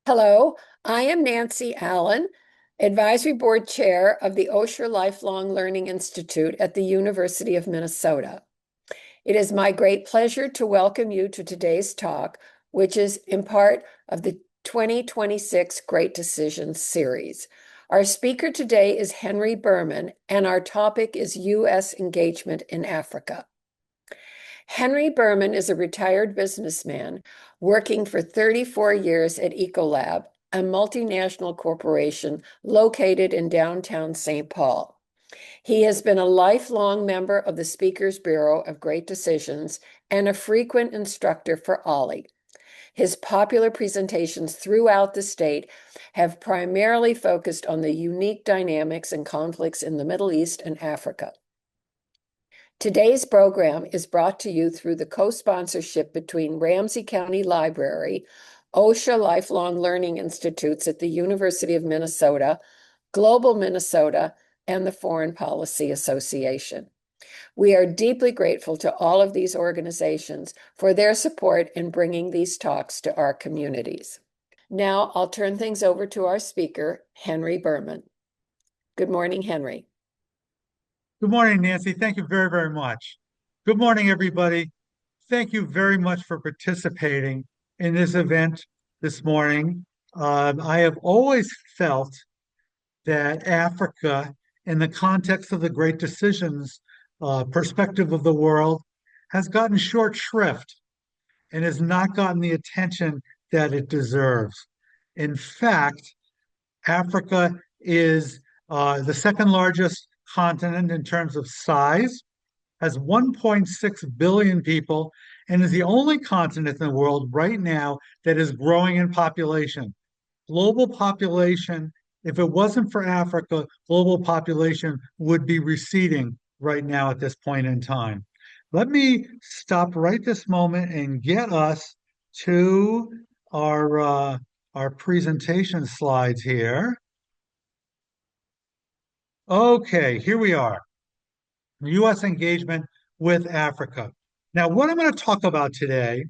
Hello, I am Nancy Allen, Advisory Board Chair of the Osher Lifelong Learning Institute at the University of Minnesota. It is my great pleasure to welcome you to today's talk, which is in part of the 2026 Great Decisions series. Our speaker today is Henry Berman, and our topic is U.S. engagement in Africa. Henry Berman is a retired businessman working for 34 years at Ecolab, a multinational corporation located in downtown St. Paul. He has been a lifelong member of the Speakers Bureau of Great Decisions and a frequent instructor for OLLI. His popular presentations throughout the state have primarily focused on the unique dynamics and conflicts in the Middle East and Africa. Today's program is brought to you through the co-sponsorship between Ramsey County Library, OSHA Lifelong Learning Institutes at the University of Minnesota, Global Minnesota, and the Foreign Policy Association. We are deeply grateful to all of these organizations for their support in bringing these talks to our communities. Now I'll turn things over to our speaker, Henry Berman. Good morning, Henry. Good morning, Nancy. Thank you very, very much. Good morning, everybody. Thank you very much for participating in this event this morning. I have always felt that Africa, in the context of the great decisions perspective of the world, has gotten short shrift and has not gotten the attention that it deserves. In fact, Africa is the second largest continent in terms of size, has 1.6 billion people, and is the only continent in the world right now that is growing in population. Global population, if it wasn't for Africa, global population would be receding right now at this point in time. Let me stop right this moment and get us to our presentation slides here. Okay, here we are. U.S. engagement with Africa. Now, what I'm going to talk about today,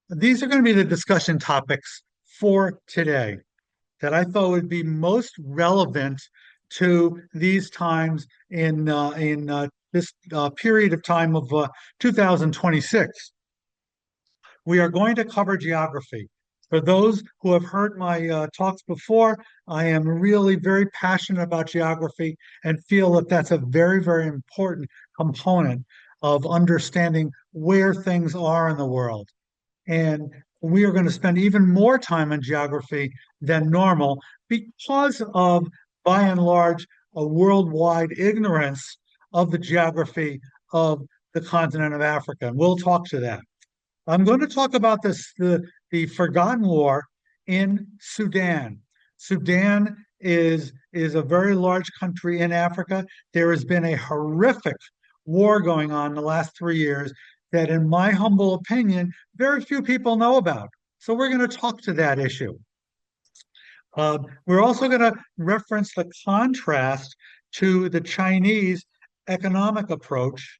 these are going to be the discussion topics for today that I thought would be most relevant to these times in this period of time of 2026. We are going to cover geography. For those who have heard my talks before, I am really very passionate about geography and feel that that's a very, very important component of understanding where things are in the world. And we are going to spend even more time on geography than normal because of, by and large, a worldwide ignorance of the geography of the continent of Africa. And we'll talk to that. I'm going to talk about the forgotten war in Sudan. Sudan is a very large country in Africa. There has been a horrific war going on in the last 3 years that, in my humble opinion, very few people know about. So we're going to talk to that issue. We're also going to reference the contrast to the Chinese economic approach.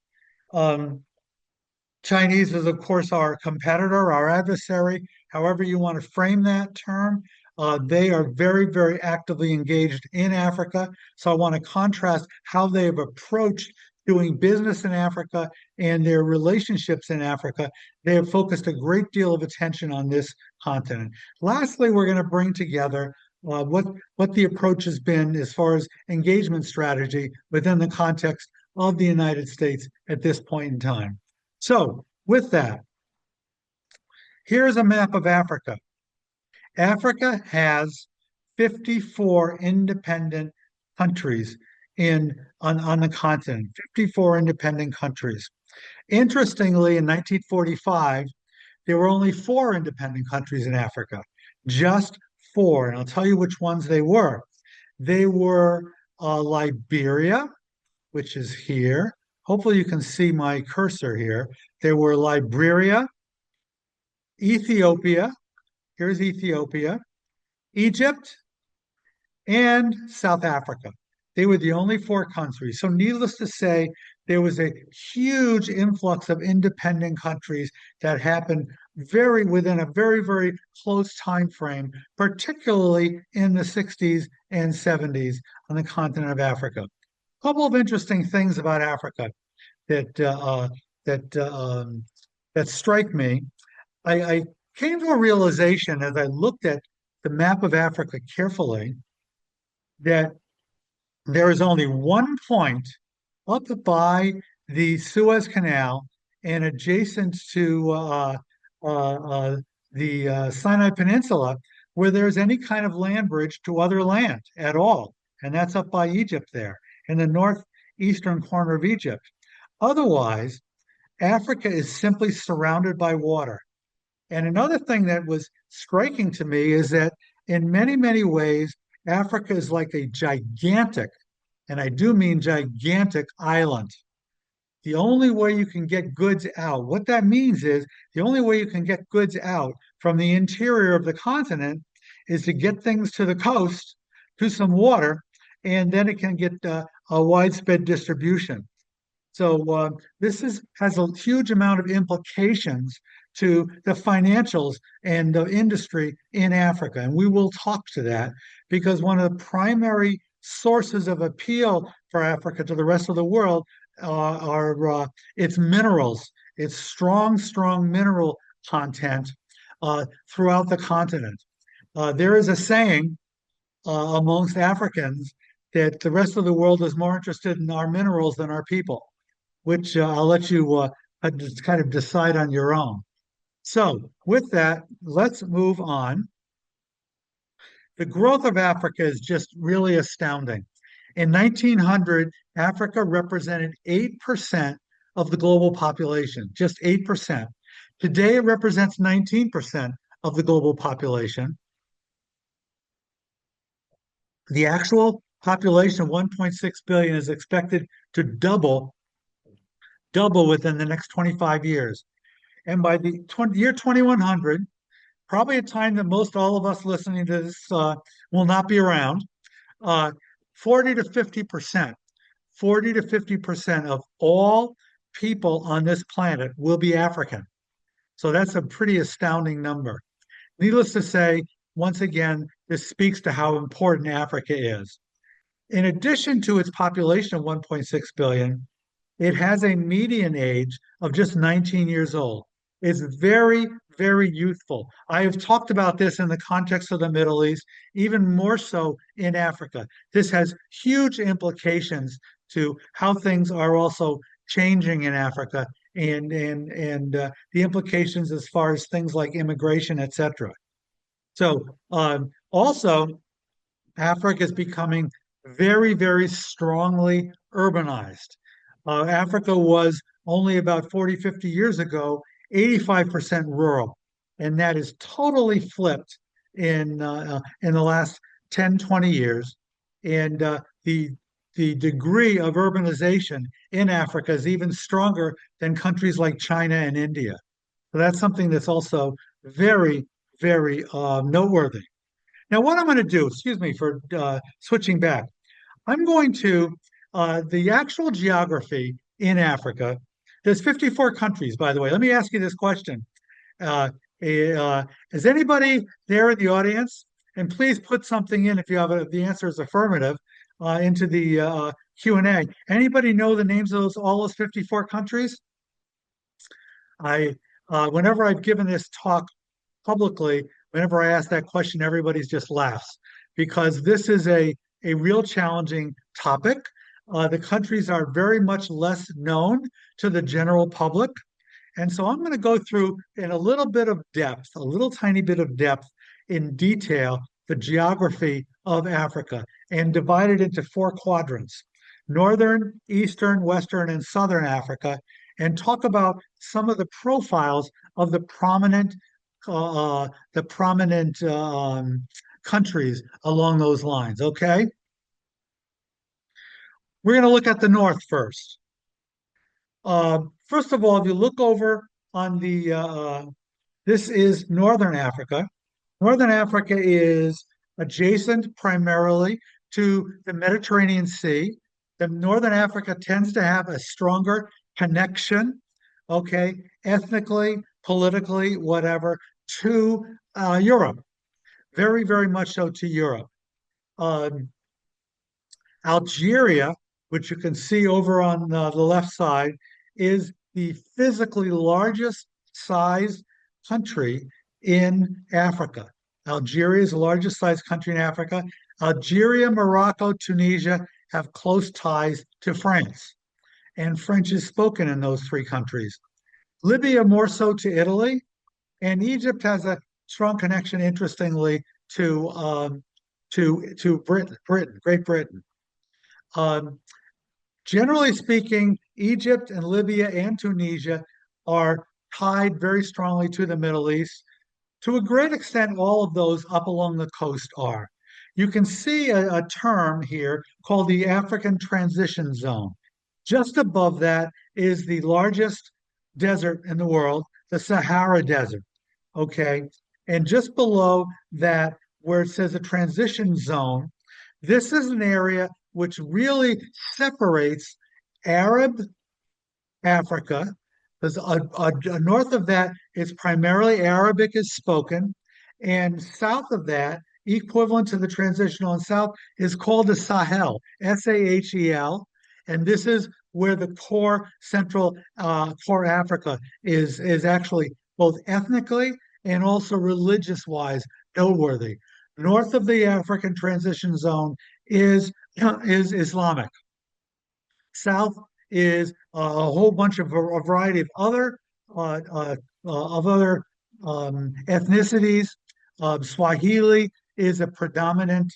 Chinese is, of course, our competitor, our adversary, however you want to frame that term. They are very, very actively engaged in Africa. So I want to contrast how they have approached doing business in Africa and their relationships in Africa. They have focused a great deal of attention on this continent. Lastly, we're going to bring together what the approach has been as far as engagement strategy within the context of the United States at this point in time. So with that, here's a map of Africa. Africa has 54 independent countries on the continent, 54 independent countries. Interestingly, in 1945, there were only 4 independent countries in Africa, just 4. And I'll tell you which ones they were. They were Liberia, which is here. Hopefully you can see my cursor here. There were Liberia, Ethiopia, here's Ethiopia, Egypt, and South Africa. They were the only 4 countries. So needless to say, there was a huge influx of independent countries that happened very within a very, very close time frame, particularly in the 60s and 70s on the continent of Africa. A couple of interesting things about Africa that that that strike me. I came to a realization as I looked at the map of Africa carefully that there is only one point up by the Suez Canal and adjacent to the Sinai Peninsula where there's any kind of land bridge to other land at all. And that's up by Egypt there in the northeastern corner of Egypt. Otherwise, Africa is simply surrounded by water. And another thing that was striking to me is that in many, many ways, Africa is like a gigantic, and I do mean gigantic island. The only way you can get goods out, what that means is the only way you can get goods out from the interior of the continent is to get things to the coast, to some water, and then it can get a widespread distribution. So has a huge amount of implications to the financials and the industry in Africa. And we will talk to that because one of the primary sources of appeal for Africa to the rest of the world are its minerals, its strong, strong mineral content throughout the continent. There is a saying amongst Africans that the rest of the world is more interested in our minerals than our people, which I'll let you just kind of decide on your own. So, with that, let's move on. The growth of Africa is just really astounding. In 1900, Africa represented 8% of the global population, just 8%. Today, it represents 19% of the global population. The actual population of 1.6 billion is expected to double within the next 25 years. And by the year 2100, probably a time that most all of us listening to this will not be around, uh, 40 to 50%, 40 to 50% of all people on this planet will be African. So that's a pretty astounding number. Needless to say, once again, this speaks to how important Africa is. In addition to its population of 1.6 billion, it has a median age of just 19 years old. It's very, very youthful. I have talked about this in the context of the Middle East, even more so in Africa. This has huge implications to how things are also changing in Africa and the implications as far as things like immigration, etc. So also, Africa is becoming very, very strongly urbanized. Africa was only about 40, 50 years ago, 85% rural. And that is totally flipped in the last 10, 20 years. And the degree of urbanization in Africa is even stronger than countries like China and India. So that's something that's also very, very noteworthy. Now, what I'm going to do, excuse me for switching back, I'm going to the actual geography in Africa. There's 54 countries, by the way. Let me ask you this question. Uh, is anybody there in the audience? And please put something in if you have the answer is affirmative into the Q&A. Anybody know the names of all those 54 countries? I whenever I've given this talk publicly, whenever I ask that question, everybody's just laughs because this is a real challenging topic. The countries are very much less known to the general public. And so I'm going to go through in a little bit of depth, a little tiny bit of depth in detail, the geography of Africa and divide it into four quadrants: Northern, Eastern, Western, and Southern Africa, and talk about some of the profiles of the prominent countries along those lines. Okay, we're going to look at the North first. First of all, if you look over on this is Northern Africa. Northern Africa is adjacent primarily to the Mediterranean Sea. the Northern Africa tends to have a stronger connection, okay, ethnically, politically, whatever, to Europe. Very, very much so to Europe. Um, Algeria, which you can see over on the left side, is the physically largest size country in Africa. Algeria is the largest size country in Africa. Algeria, Morocco, Tunisia have close ties to France, and French is spoken in those three countries. Libya more so to Italy, and Egypt has a strong connection, interestingly, to Britain, Great Britain. Um, Generally speaking, Egypt and Libya and Tunisia are tied very strongly to the Middle East. To a great extent, all of those up along the coast are. You can see a term here called the African Transition Zone. Just above that is the largest desert in the world, the Sahara Desert. Okay. And just below that, where it says a transition zone, this is an area which really separates Arab Africa, because north of that, it's primarily Arabic is spoken, and south of that, equivalent to the transitional and south, is called the Sahel, Sahel, and this is where the core central core Africa is actually both ethnically and also religious wise noteworthy. North of the African transition zone is Islamic. South is a whole bunch of a variety uh, uh, of other ethnicities. Swahili is a predominant,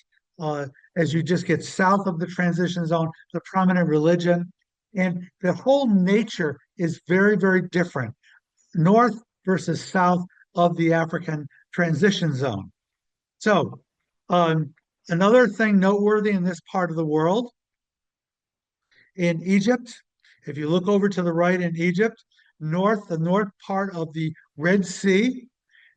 as you just get south of the transition zone, the prominent religion, and the whole nature is very, very different, north versus south of the African transition zone. So, another thing noteworthy in this part of the world, in Egypt, if you look over to the right in Egypt, the north part of the Red Sea,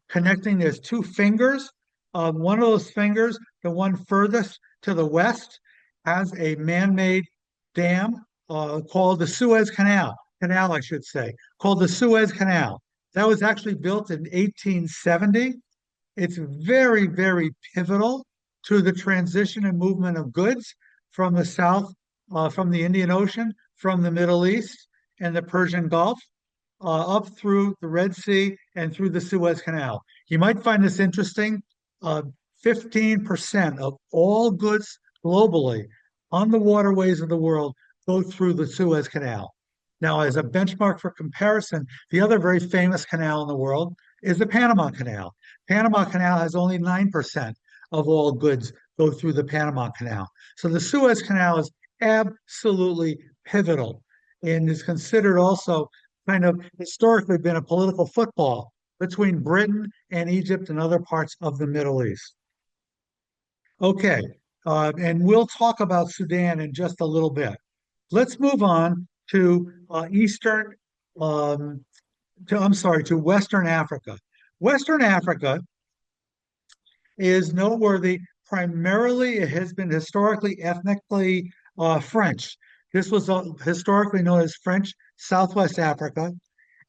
connecting, there's two fingers. One of those fingers, the one furthest to the west, has a man-made dam called the Suez Canal, I should say, called the Suez Canal. That was actually built in 1870. It's very, very pivotal to the transition and movement of goods from the south, from the Indian Ocean, from the Middle East and the Persian Gulf, up through the Red Sea and through the Suez Canal. You might find this interesting. 15% of all goods globally on the waterways of the world go through the Suez Canal. Now, as a benchmark for comparison, the other very famous canal in the world is the Panama Canal. Panama Canal has only 9% of all goods go through the Panama Canal. So the Suez Canal is absolutely pivotal and is considered also kind of historically been a political football between Britain and Egypt and other parts of the Middle East. Okay, and we'll talk about Sudan in just a little bit. Let's move on to to Western Africa. Western Africa is noteworthy. Primarily, it has been historically, ethnically French. This was historically known as French Southwest Africa.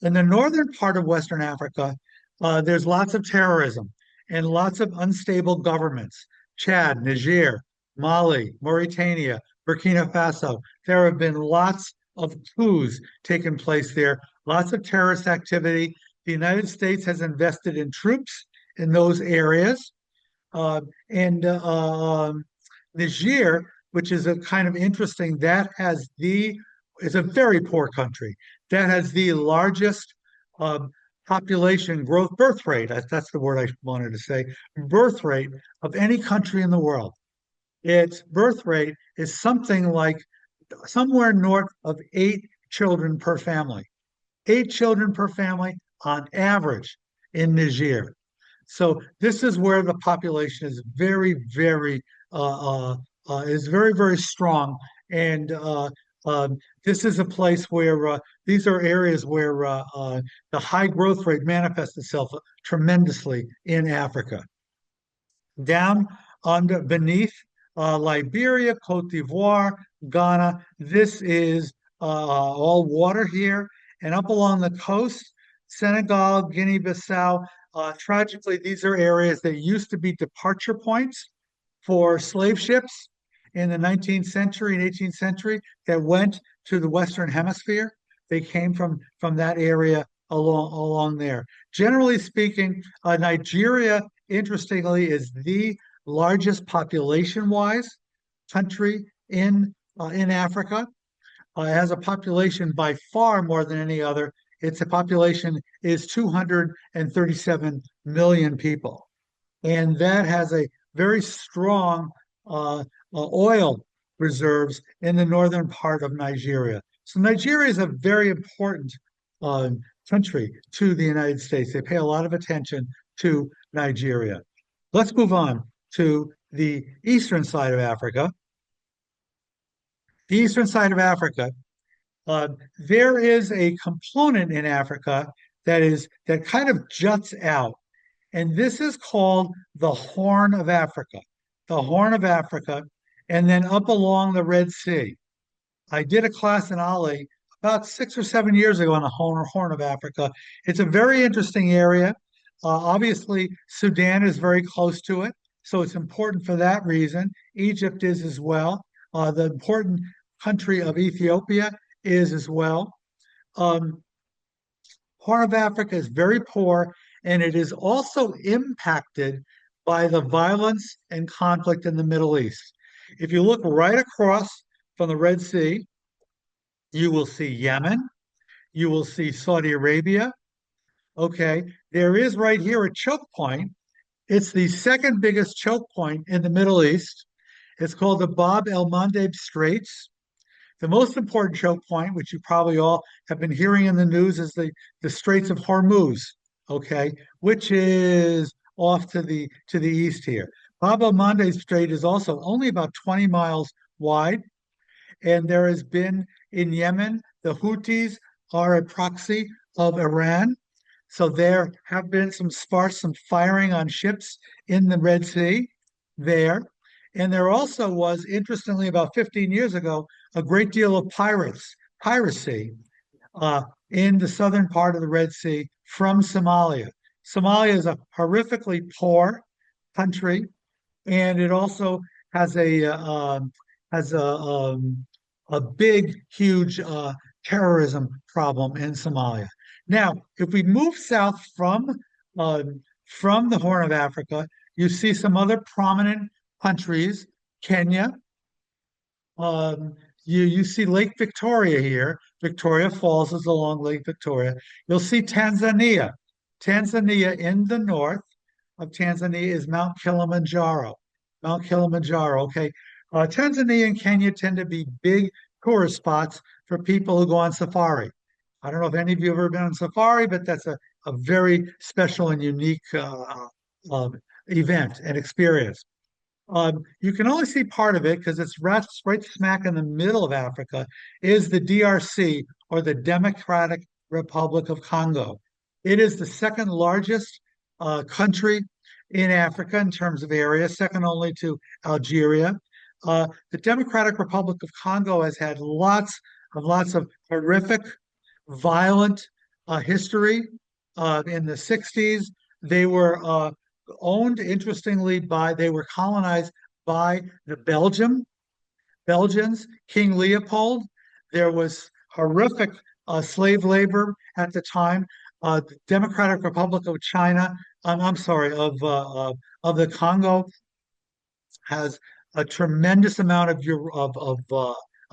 In the northern part of Western Africa, there's lots of terrorism and lots of unstable governments. Chad, Niger, Mali, Mauritania, Burkina Faso. There have been lots of coups taking place there, lots of terrorist activity. The United States has invested in troops in those areas. And Niger, which is a kind of interesting, is a very poor country. That has the largest population growth birth rate. That's the word I wanted to say. Birth rate of any country in the world. Its birth rate is something like somewhere north of 8 children per family. 8 children per family on average in Niger. So this is where the population is very, very very strong, and this is a place where these are areas where the high growth rate manifests itself tremendously in Africa. Down under beneath Liberia, Cote d'Ivoire, Ghana. This is all water here. And up along the coast, Senegal, Guinea-Bissau. Tragically, these are areas that used to be departure points for slave ships in the 19th century and 18th century that went to the Western Hemisphere. They came from that area along there. Generally speaking, Nigeria, interestingly, is the largest population-wise country in Africa. It has a population by far more than any other. Its population is 237 million people, and that has a very strong oil reserves in the northern part of Nigeria. So Nigeria is a very important uh, country to the United States. They pay a lot of attention to Nigeria. Let's move on to the eastern side of Africa. The eastern side of Africa, uh, there is a component in Africa that kind of juts out, and this is called the Horn of Africa. The Horn of Africa, and then up along the Red Sea. I did a class in OLLI about 6 or 7 years ago on the Horn of Africa. It's a very interesting area. Obviously, Sudan is very close to it, so it's important for that reason. Egypt is as well. The important country of Ethiopia is as well. Um, Horn of Africa is very poor, and it is also impacted by the violence and conflict in the Middle East. If you look right across from the Red Sea, you will see Yemen, you will see Saudi Arabia. Okay, there is right here a choke point. It's the second biggest choke point in the Middle East. It's called the Bab el Mandeb Straits. The most important choke point, which you probably all have been hearing in the news, is the Straits of Hormuz, okay, which is off to the east here. Bab el Mandeb Strait is also only about 20 miles wide, and there has been in Yemen, the Houthis are a proxy of Iran. So there have been some firing on ships in the Red Sea there. And there also was, interestingly, about 15 years ago, a great deal of piracy in the southern part of the Red Sea from Somalia. Somalia is a horrifically poor country, and it also has has a big, huge terrorism problem in Somalia. Now, if we move south uh, from the Horn of Africa, you see some other prominent countries. Kenya. Um, you see Lake Victoria here. Victoria Falls is along Lake Victoria. You'll see Tanzania. Tanzania in the north of Tanzania is Mount Kilimanjaro. Mount Kilimanjaro. Okay. Tanzania and Kenya tend to be big tourist spots for people who go on safari. I don't know if any of you have ever been on safari, but that's a very special and unique uh, event and experience. You can only see part of it because it's right smack in the middle of Africa is the DRC, or the Democratic Republic of Congo. It is the second largest country in Africa in terms of area, second only to Algeria. The Democratic Republic of Congo has had lots of horrific, violent history. In the 60s, they were owned, interestingly, they were colonized by the Belgians, King Leopold. There was horrific slave labor at the time. The Democratic Republic of China, I'm sorry, of the Congo has a tremendous amount of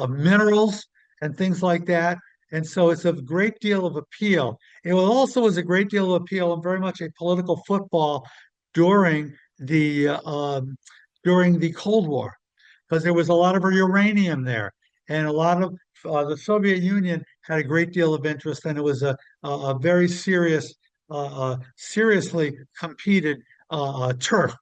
minerals and things like that. And so it's a great deal of appeal. It also was a great deal of appeal and very much a political football during during the Cold War, because there was a lot of uranium there, and a lot of the Soviet Union had a great deal of interest, and it was a very seriously competed turf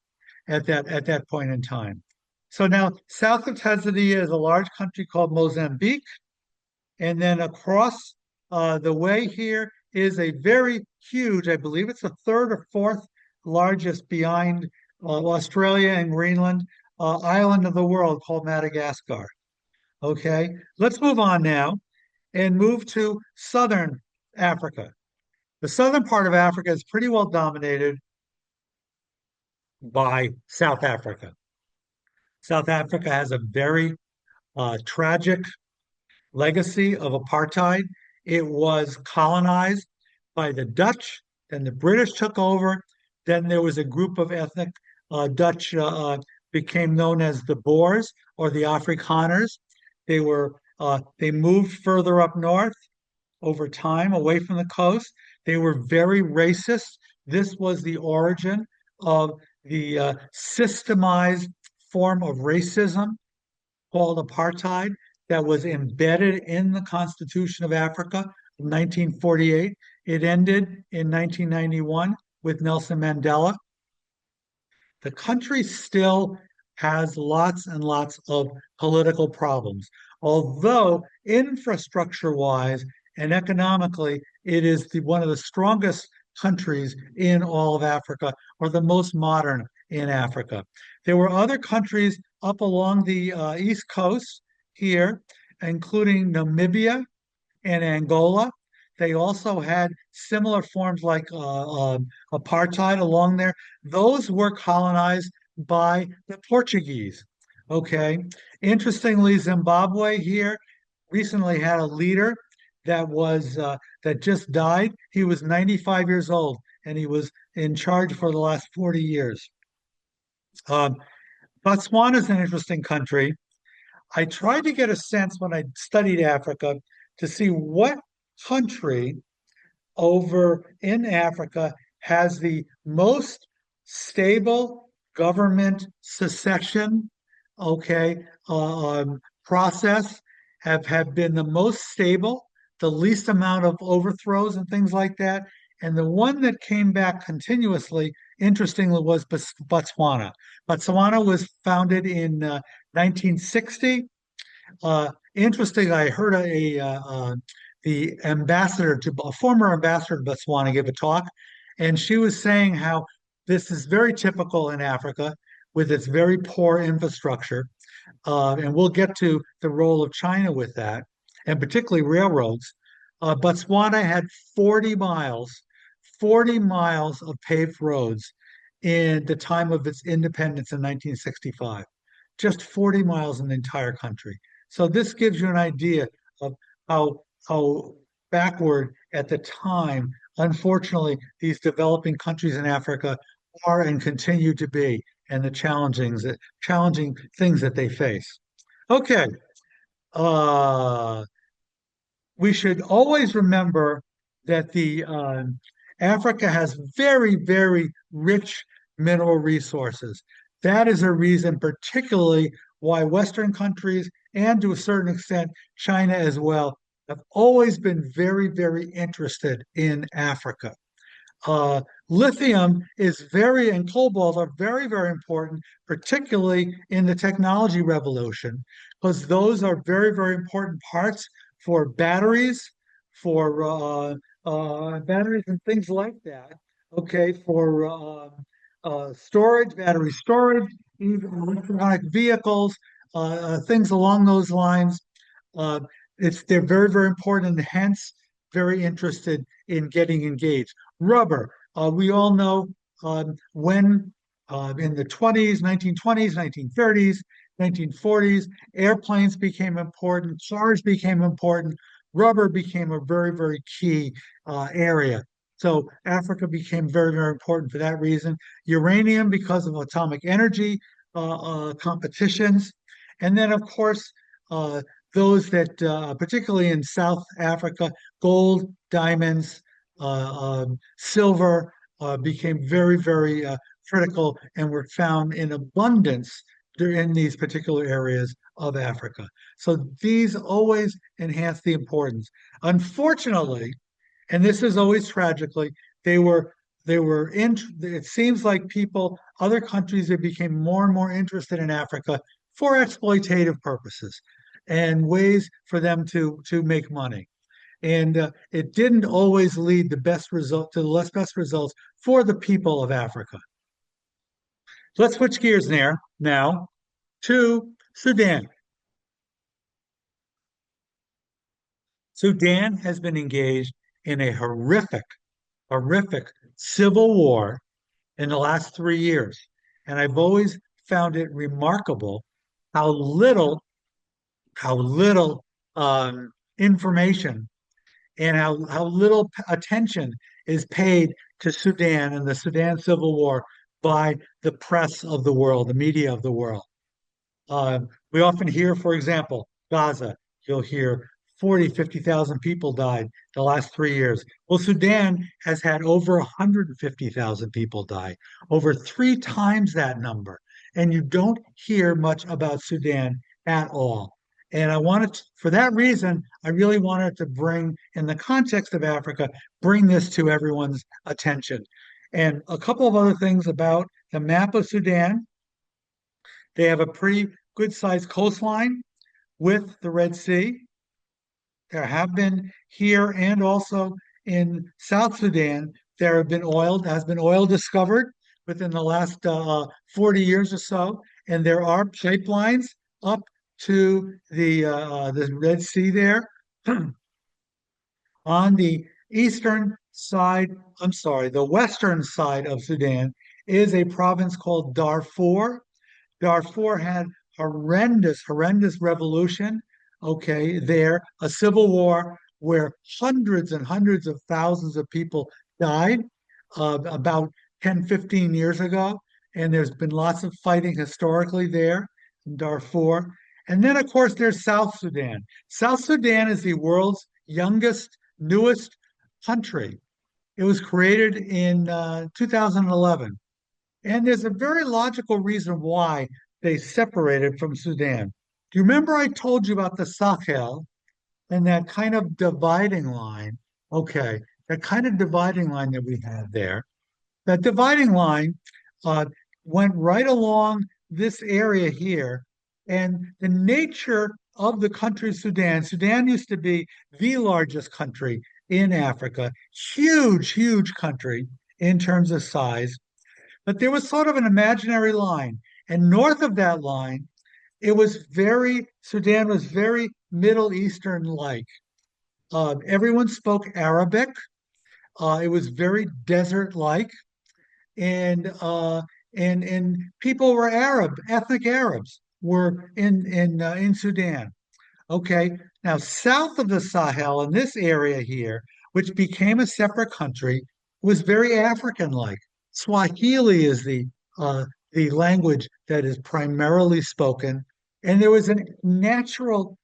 at that point in time. So now, south of Tanzania is a large country called Mozambique, and then across the way here is a very huge, I believe it's the third or fourth largest behind Australia and Greenland, island of the world called Madagascar. Okay, let's move on now and move to southern Africa. The southern part of Africa is pretty well dominated by South Africa. South Africa has a very tragic legacy of apartheid. It was colonized by the Dutch, then the British took over. Then there was a group of ethnic Dutch became known as the Boers or the Afrikaners. They moved further up north over time, away from the coast. They were very racist. This was the origin of the systemized form of racism called apartheid that was embedded in the Constitution of Africa of 1948. It ended in 1991 with Nelson Mandela. The country still has lots and lots of political problems, although infrastructure wise and economically, it is one of the strongest countries in all of Africa, or the most modern in Africa. There were other countries up along the East Coast here, including Namibia and Angola. They also had similar forms like apartheid along there. Those were colonized by the Portuguese. Okay. Interestingly, Zimbabwe here recently had a leader that just died. He was 95 years old and he was in charge for the last 40 years. Um, Botswana is an interesting country. I tried to get a sense when I studied Africa to see what country over in Africa has the most stable government secession, okay, process, have been the most stable, the least amount of overthrows and things like that. And the one that came back continuously, interestingly, was Botswana. Botswana was founded in 1960. Interesting, I heard the ambassador to a former ambassador to Botswana give a talk, and she was saying how this is very typical in Africa with its very poor infrastructure. And we'll get to the role of China with that, and particularly railroads. Botswana had 40 miles of paved roads in the time of its independence in 1965. Just 40 miles in the entire country. So this gives you an idea of how backward at the time, unfortunately, these developing countries in Africa are and continue to be, and the challenging things that they face. Okay. Uh, we should always remember that the Africa has very, very rich mineral resources. That is a reason, particularly, why Western countries and to a certain extent China as well have always been very, very interested in Africa. Lithium is and cobalt are very, very important, particularly in the technology revolution, because those are very, very important parts for for batteries and things like that. Okay, for battery storage, even electronic vehicles, things along those lines. Uh, they're very, very important, and hence very interested in getting engaged. Rubber, we all know when in the 20s, 1920s, 1930s, 1940s, airplanes became important, cars became important, rubber became a very, very key area. So Africa became very, very important for that reason. Uranium because of atomic energy competitions. And then, of course, those that, particularly in South Africa, gold, diamonds, silver became very, very critical and were found in abundance in these particular areas of Africa. So these always enhance the importance. Unfortunately, and this is always tragically, it seems like other countries that became more and more interested in Africa for exploitative purposes and ways for them to make money. And it didn't always lead the best result to the best results for the people of Africa. Let's switch gears now. to Sudan. Sudan has been engaged in a horrific civil war in the last 3 years. And I've always found it remarkable how little information and how little attention is paid to Sudan and the Sudan civil war by the press of the world, the media of the world. We often hear, for example, Gaza, you'll hear 40, 50,000 people died the last 3 years. Well, Sudan has had over 150,000 people die, over three times that number. And you don't hear much about Sudan at all. And I wanted to, for that reason, I really wanted to bring, in the context of Africa, bring this to everyone's attention. And a couple of other things about the map of Sudan. They have a pretty good sized coastline with the Red Sea. There have been here and also in South Sudan, has been oil discovered within the last 40 years or so, and there are pipelines up to the Red Sea there. On the eastern side, I'm sorry, the western side of Sudan is a province called Darfur. Darfur had horrendous revolution, okay, there, a civil war where hundreds and hundreds of thousands of people died about 10, 15 years ago. And there's been lots of fighting historically there in Darfur. And then, of course, there's South Sudan. South Sudan is the world's youngest, newest country. It was created in 2011. And there's a very logical reason why they separated from Sudan. Do you remember I told you about the Sahel and that kind of dividing line? Okay, that kind of dividing line that we had there. That dividing line uh, went right along this area here. And the nature of the country Sudan used to be the largest country in Africa, huge country in terms of size. But there was sort of an imaginary line. And north of that line, Sudan was very Middle Eastern like. Everyone spoke Arabic. It was very desert like. And, and people were Arab, ethnic Arabs were in Sudan. Okay, now south of the Sahel in this area here, which became a separate country, was very African-like. Swahili is the language that is primarily spoken, and there was a natural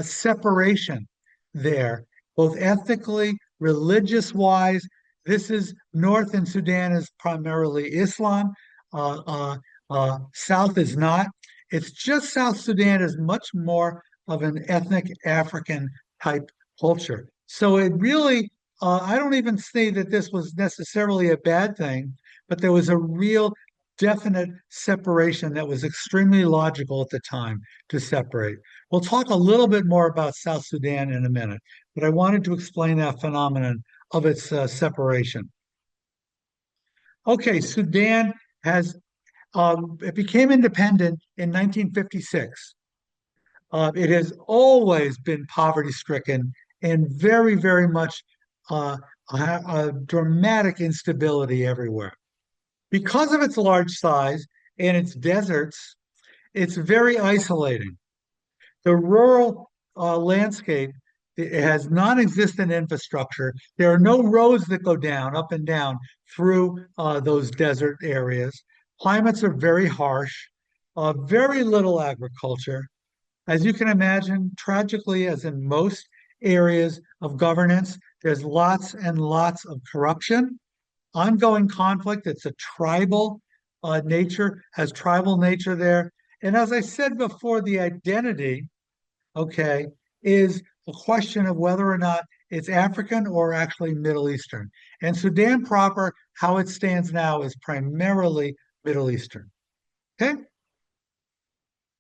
separation there, both ethnically, religious-wise. This is north in Sudan is primarily Islam. South is not. It's just South Sudan is much more of an ethnic African type culture. So it really, I don't even say that this was necessarily a bad thing, but there was a real definite separation that was extremely logical at the time to separate. We'll talk a little bit more about South Sudan in a minute, but I wanted to explain that phenomenon of its separation. Okay, Sudan it became independent in 1956. It has always been poverty stricken and very much a dramatic instability everywhere. Because of its large size and its deserts, it's very isolating. The rural landscape, it has non-existent infrastructure. There are no roads that go down, up and down through those desert areas. Climates are very harsh, very little agriculture. As you can imagine, tragically, as in most areas of governance, there's lots and lots of corruption, ongoing conflict. It's a tribal has tribal nature there. And as I said before, the identity, okay, is a question of whether or not it's African or actually Middle Eastern. And Sudan proper, how it stands now, is primarily Middle Eastern. Okay?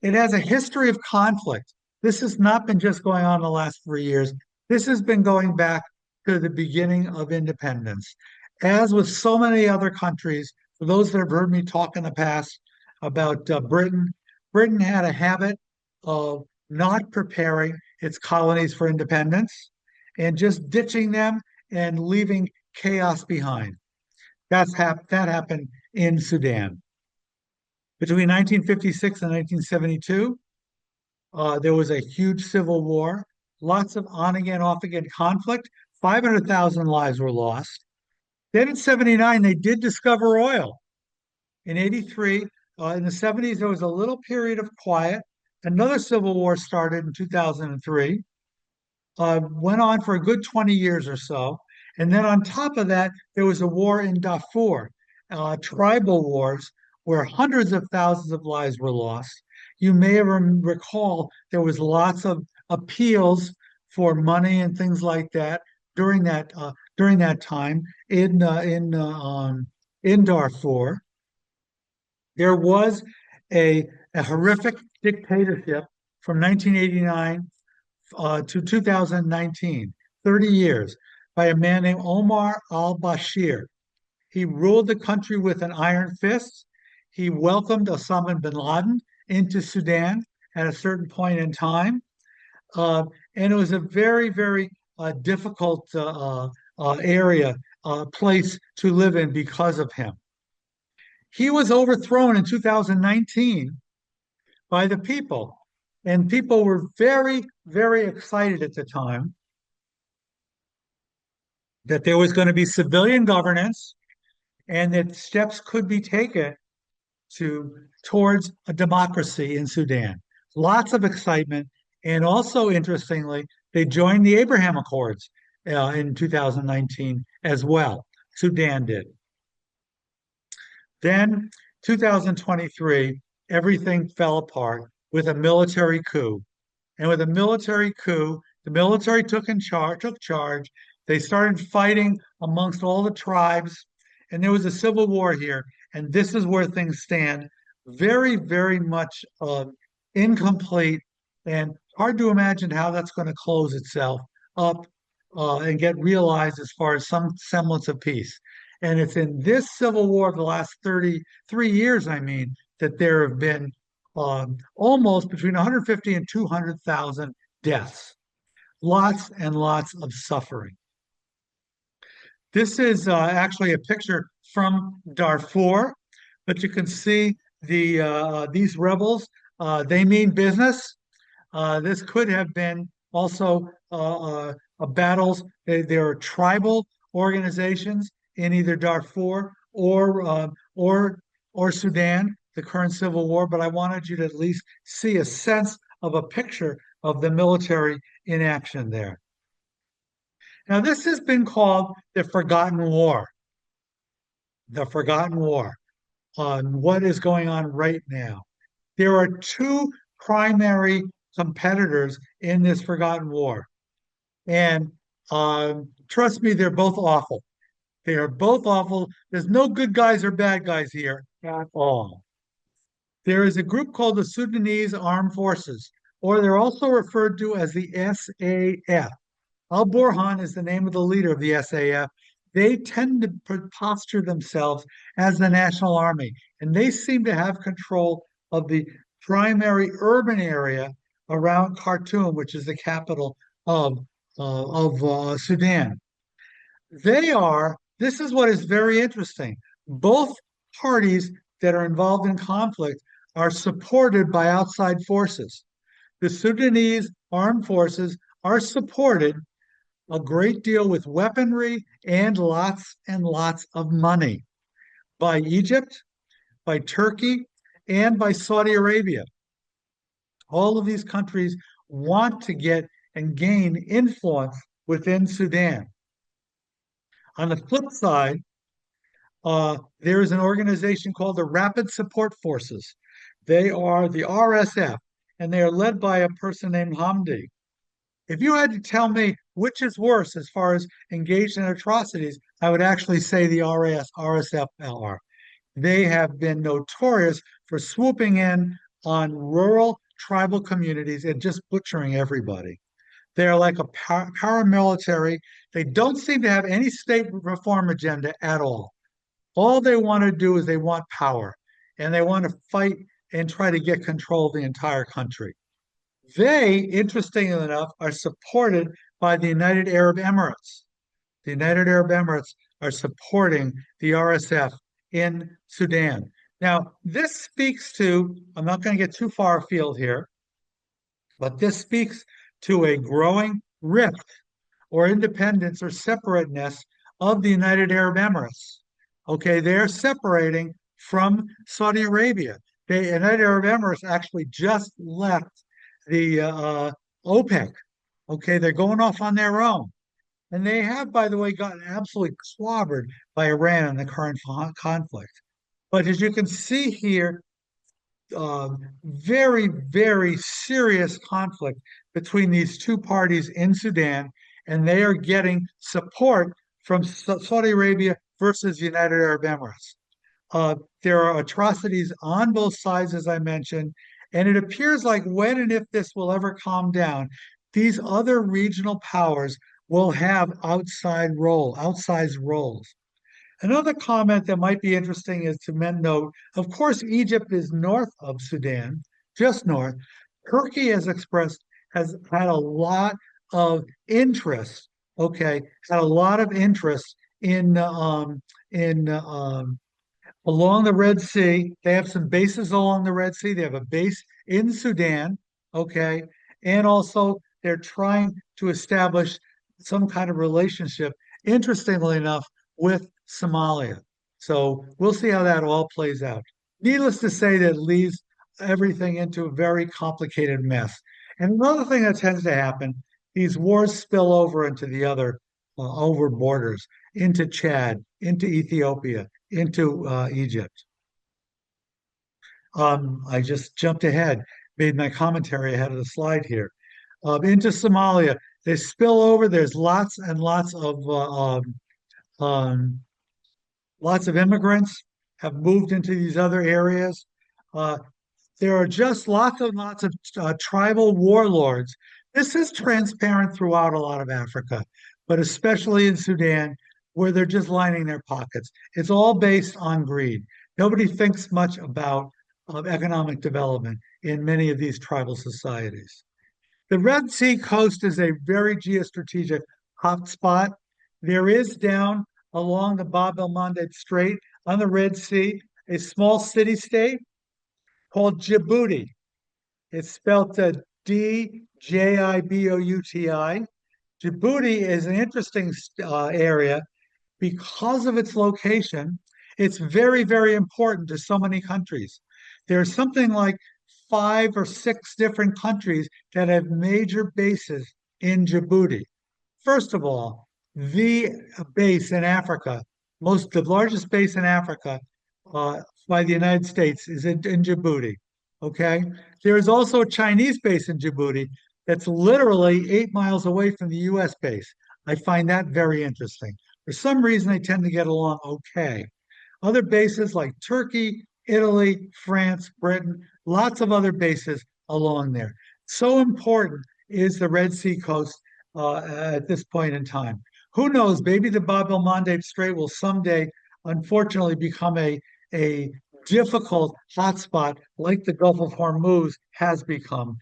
It has a history of conflict. This has not been just going on the last 3 years. This has been going back to the beginning of independence. As with so many other countries, for those that have heard me talk in the past about Britain, Britain had a habit of not preparing its colonies for independence and just ditching them and leaving chaos behind. That happened in Sudan. Between 1956 and 1972, there was a huge civil war, lots of on again, off again conflict. 500,000 lives were lost. Then in 79, they did discover oil. In 83, in the 70s, there was a little period of quiet. Another civil war started in 2003, went on for a good 20 years or so. And then on top of that, there was a war in Darfur, tribal wars, where hundreds of thousands of lives were lost. You may recall there was lots of appeals for money and things like that during that time in Darfur. There was a horrific dictatorship from 1989 to 2019, 30 years, by a man named Omar al-Bashir. He ruled the country with an iron fist. He welcomed Osama bin Laden into Sudan at a certain point in time. And it was a very, very difficult place to live in because of him. He was overthrown in 2019 by the people. And people were very, very excited at the time that there was going to be civilian governance and that steps could be taken towards a democracy in Sudan. Lots of excitement. And also, interestingly, they joined the Abraham Accords in 2019 as well. Sudan did. Then 2023, everything fell apart with a military coup. And with a military coup, the military took charge. They started fighting amongst all the tribes, and there was a civil war here. And this is where things stand. Very, very much incomplete and hard to imagine how that's going to close itself up and get realized as far as some semblance of peace. And it's in this civil war of the last 33 years, I mean, that there have been almost between 150 and 200,000 deaths, lots and lots of suffering. This is actually a picture from Darfur, but you can see these rebels. They mean business. This could have been also battles. There are tribal organizations in either Darfur or Sudan, the current civil war. But I wanted you to at least see a sense of a picture of the military in action there. Now, this has been called the Forgotten War. The Forgotten War on what is going on right now. There are two primary competitors in this Forgotten War. And trust me, they're both awful. They are both awful. There's no good guys or bad guys here at all. There is a group called the Sudanese Armed Forces, or they're also referred to as the SAF. Al Burhan is the name of the leader of the SAF. They tend to posture themselves as the national army, and they seem to have control of the primary urban area around Khartoum, which is the capital of Sudan. This is what is very interesting. Both parties that are involved in conflict are supported by outside forces. The Sudanese armed forces are supported a great deal with weaponry and lots of money by Egypt, by Turkey, and by Saudi Arabia. All of these countries want to get and gain influence within Sudan. On the flip side, there is an organization called the Rapid Support Forces. They are the RSF, and they are led by a person named Hamdi. If you had to tell me which is worse as far as engaged in atrocities, I would actually say the RSF are. They have been notorious for swooping in on rural tribal communities and just butchering everybody. They're like a paramilitary. They don't seem to have any state reform agenda at all. All they want to do is they want power, and they want to fight and try to get control of the entire country. They, interestingly enough, are supported by the United Arab Emirates. The United Arab Emirates are supporting the RSF in Sudan. Now, this speaks to, I'm not going to get too far afield here, but this speaks to a growing rift or independence or separateness of the United Arab Emirates. Okay, they're separating from Saudi Arabia. The United Arab Emirates actually just left the OPEC. Okay, they're going off on their own. And they have, by the way, gotten absolutely clobbered by Iran in the current conflict. But as you can see here, very, very serious conflict between these two parties in Sudan, and they are getting support from Saudi Arabia versus the United Arab Emirates. There are atrocities on both sides, as I mentioned, and it appears like when and if this will ever calm down, these other regional powers will have outsized roles. Another comment that might be interesting is to note, of course, Egypt is north of Sudan, just north. Turkey has had a lot of interest, okay, had a lot of interest in along the Red Sea. They have some bases along the Red Sea. They have a base in Sudan, okay, and also they're trying to establish some kind of relationship, interestingly enough, with Somalia. So we'll see how that all plays out. Needless to say, that leaves everything into a very complicated mess. And another thing that tends to happen, these wars spill over into the other over borders, into Chad, into Ethiopia, into Egypt. I just jumped ahead, made my commentary ahead of the slide here. Into Somalia, they spill over. There's lots and um, lots of immigrants have moved into these other areas. Uh, there are just lots of tribal warlords. This is transparent throughout a lot of Africa, but especially in Sudan, where they're just lining their pockets. It's all based on greed. Nobody thinks much about economic development in many of these tribal societies. The Red Sea coast is a very geostrategic hotspot. There is down along the Bab el Mandeb Strait on the Red Sea a small city state called Djibouti. It's spelled Djibouti. Djibouti is an interesting area because of its location. It's very, very important to so many countries. There's something like 5 or 6 different countries that have major bases in Djibouti. First of all, the base in Africa, the largest base in Africa by the United States is in Djibouti. Okay. There is also a Chinese base in Djibouti that's literally 8 miles away from the US base. I find that very interesting. For some reason, they tend to get along okay. Other bases like Turkey, Italy, France, Britain, lots of other bases along there. So important is the Red Sea coast at this point in time. Who knows? Maybe the Bab el Mandeb Strait will someday, unfortunately, become a difficult hotspot like the Gulf of Hormuz has become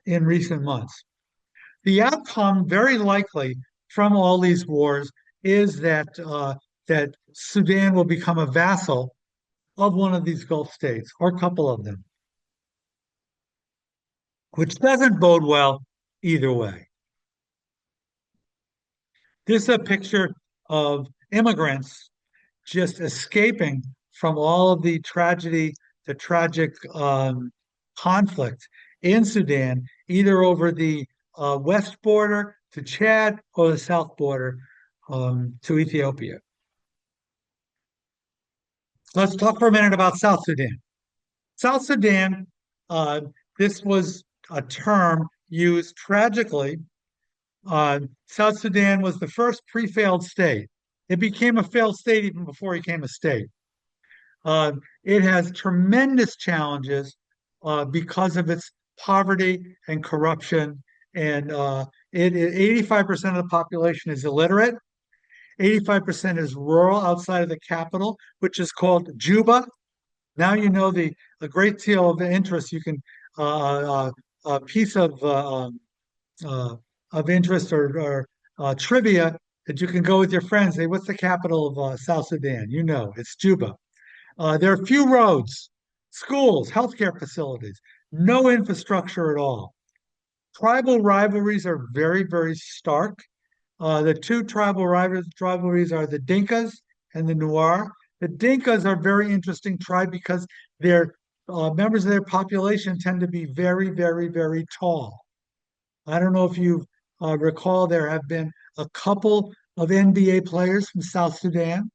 in recent months. The outcome, very likely, from all these wars is that Sudan will become a vassal of one of these Gulf states or a couple of them, which doesn't bode well either way. This is a picture of immigrants just escaping from all of the tragedy, the tragic conflict in Sudan, either over the west border to Chad or the south border to Ethiopia. Let's talk for a minute about South Sudan. South Sudan, this was a term used tragically. South Sudan was the first pre-failed state. It became a failed state even before it became a state. It has tremendous challenges because of its poverty and corruption. And 85% of the population is illiterate. 85% is rural outside of the capital, which is called Juba. Now you know the a great deal of interest. You can a piece uh, of interest or trivia that you can go with your friends. Say, what's the capital of South Sudan? You know, it's Juba. There are few roads, schools, healthcare facilities, no infrastructure at all. Tribal rivalries are very, very stark. The two rivalries are the Dinkas and the Nuer. The Dinkas are a very interesting tribe because their members of their population tend to be very, very, very tall. I don't know if you recall, there have been a couple of NBA players from South Sudan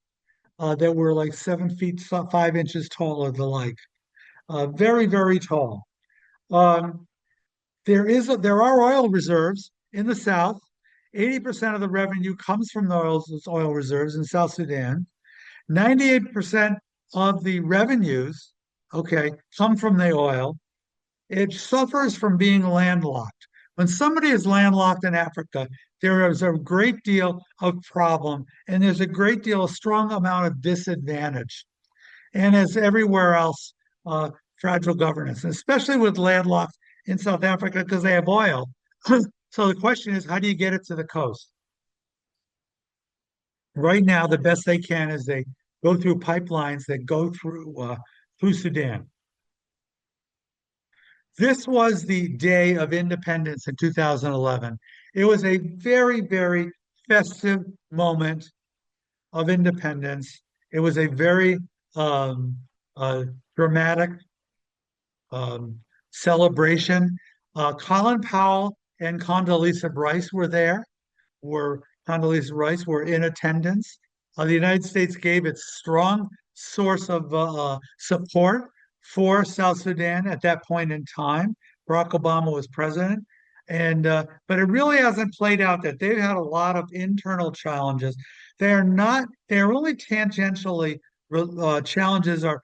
that were like 7 feet 5 inches tall or the like. Very, very tall. Um, there are oil reserves in the South. 80% of the revenue comes from the oil reserves in South Sudan. 98% of the revenues, okay, come from the oil. It suffers from being landlocked. When somebody is landlocked in Africa, there is a great deal of problem and there's a great deal, a strong amount of disadvantage. And as everywhere else, uh, fragile governance, especially with landlocked in South Africa because they have oil. So the question is, how do you get it to the coast? Right now, the best they can is they go through pipelines that go through Sudan. This was the day of independence in 2011. It was a very, very festive moment of independence. It was a very um, uh, dramatic um, celebration. Colin Powell and Condoleezza Rice were there. Were Condoleezza Rice were in attendance. The United States gave its strong source of support for South Sudan at that point in time. Barack Obama was president, and but it really hasn't played out that they've had a lot of internal challenges. They are not. They are only tangentially challenges are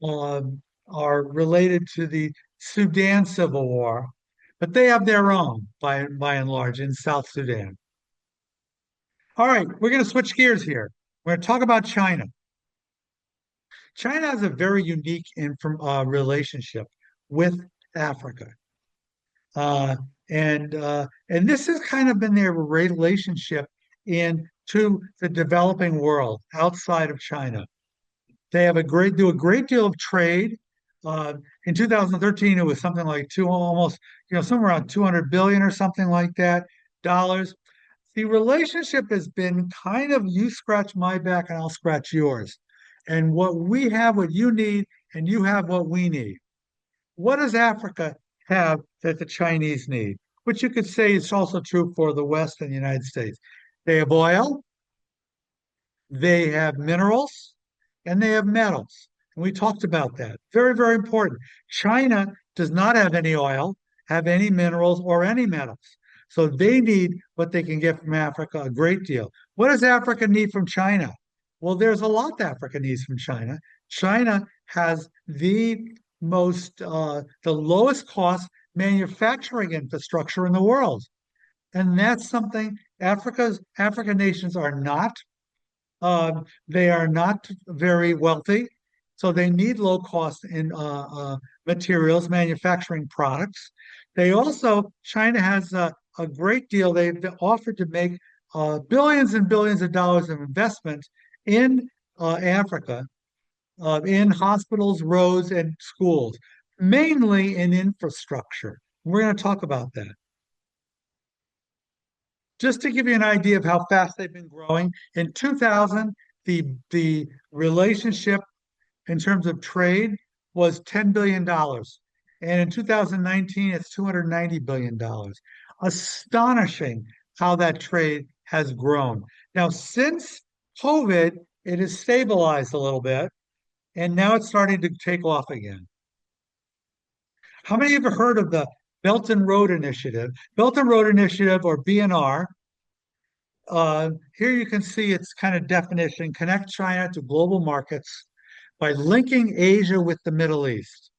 um are related to the Sudan civil war, but they have their own by and large in South Sudan. All right, we're going to switch gears here. We're going to talk about China. China has a very unique relationship with Africa, uh, and this has kind of been their relationship in to the developing world outside of China. They have a great deal of trade. In 2013, it was something like two almost, somewhere around 200 billion or something like that dollars. The relationship has been kind of you scratch my back and I'll scratch yours. And what we have, what you need, and you have what we need. What does Africa have that the Chinese need? Which you could say is also true for the West and the United States. They have oil, they have minerals, and they have metals. And we talked about that. Very, very important. China does not have any oil, have any minerals, or any metals. So they need what they can get from Africa a great deal. What does Africa need from China? Well, there's a lot Africa needs from China. China has the lowest cost manufacturing infrastructure in the world. And that's something African nations are not. They are not very wealthy, so they need low cost in materials, manufacturing products. China has a great deal. They've offered to make billions and billions of dollars of investment in Africa, in hospitals, roads, and schools, mainly in infrastructure. We're going to talk about that. Just to give you an idea of how fast they've been growing, in 2000, the relationship in terms of trade was $10 billion. And in 2019, it's $290 billion. Astonishing how that trade has grown. Now, since COVID, it has stabilized a little bit, and now it's starting to take off again. How many of you have heard of the Belt and Road Initiative? Belt and Road Initiative, or BNR, here you can see its kind of definition: connect China to global markets by linking Asia with the Middle East,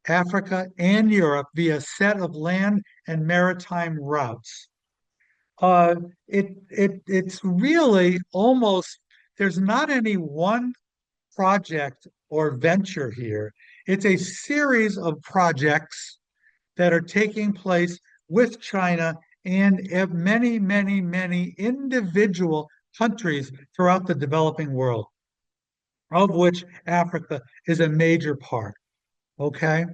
Africa, and Europe via a set of land and maritime routes. It's really almost, there's not any one project or venture here. It's a series of projects that are taking place with China and many, many, many individual countries throughout the developing world, of which Africa is a major part. Okay.